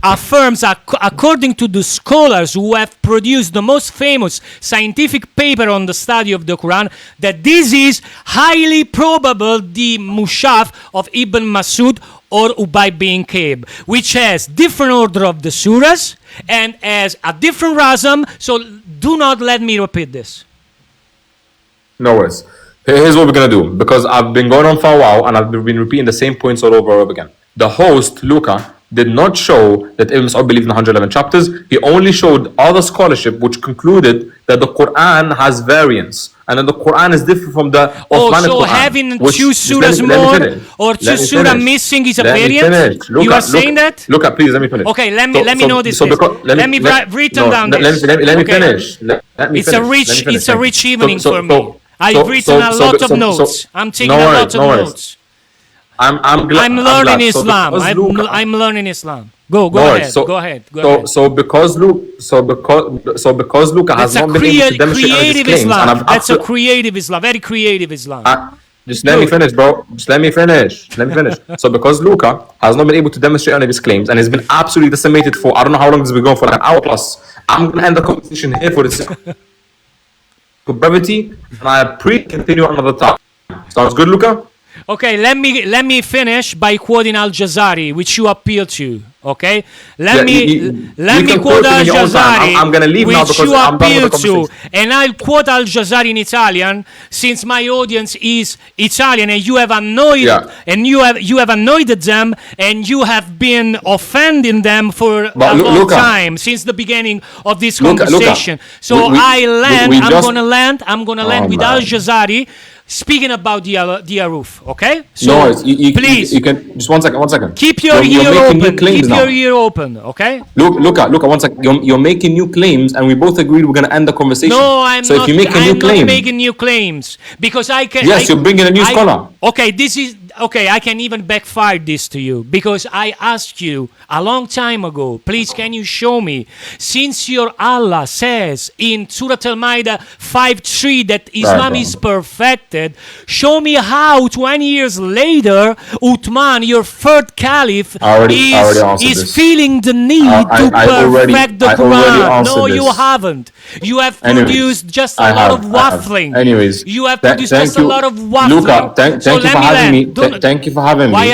affirms, according to the scholars who have produced the most famous scientific paper on the study of the Quran, that this is highly probable the mushaf of Ibn Masud or Ubay bin Masud, which has different order of the surah, suras and as a different rasm. So do not let me repeat this. No worries. Here's what we're going to do, because I've been going on for a while and I've been repeating the same points all over again. The host, Luca, did not show that Ibn Masud believed in 111 chapters. He only showed other scholarship which concluded that the Quran has variants and that the Quran is different from the Uthmanic so Quran. having two surahs more or two surahs missing is a variant? You are saying that? Luca, please let me finish. Okay, let me know this. Let me write down this. Let me finish. It's a rich evening for me. I've written a lot of notes. I'm taking a lot of notes. I'm learning Islam. I'm learning Islam. Go ahead. Go ahead. So because Luca has not been able to demonstrate any of his claims, that's a creative Islam, very creative Islam. Just let me finish, bro. Just let me finish. So because Luca has not been able to demonstrate any of his claims and has been absolutely decimated for, I don't know how long this has been going for, like an hour plus, I'm going to end the conversation here for this for brevity, and I continue another time. Sounds good, Luca? Okay, let me finish by quoting Al-Jazari, which you appeal to. Okay, let me quote Al-Jazari, I'm gonna leave now which because you I'm done appeal with the to, conversation. and I'll quote Al-Jazari in Italian, since my audience is Italian, and you have annoyed and you have annoyed them, and you have been offending them for a long time since the beginning of this conversation. I'm gonna land with Al-Jazari. Speaking about the Aruf, okay? So please, you can just one second. Keep your ear open. Keep your ear open, okay? Luca, 1 second. You're making new claims, and we both agreed we're gonna end the conversation. No, I'm so not. If you make a new claim, not making new claims because I can. Yes, you're bringing a new scholar. Okay, this is okay. I can even backfire this to you because I asked you a long time ago. Please, can you show me? Since your Allah says in Surah Al-Ma'idah 5:3 that Islam is perfected, show me how 20 years later, Uthman, your third caliph, is feeling the need to perfect the Quran. No, you haven't. You have produced just a lot of waffling. Anyways, you have produced just a lot of waffling. Luca, thank you for having me. Thank you for having me. Why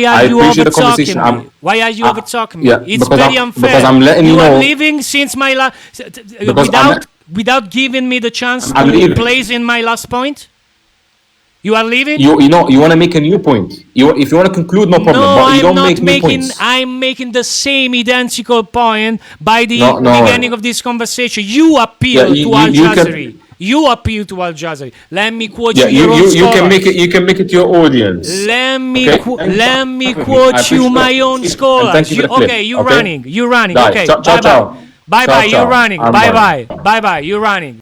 are you over talking me? Why are you over talking me? It's very unfair. Because I'm letting you know. You are leaving since my last without giving me the chance to place in my last point. You are leaving? You want to make a new point. If you want to conclude, no problem. No, but you I'm don't make new points. I'm making the same identical point by the beginning of this conversation. You appeal to Al-Jazari. You appeal to Al-Jazari. Let me quote you your own you can make it. You can make it your audience. Let me quote you my own scholars. You're running. Die. Okay, ciao. bye. You're running. Bye. You're running.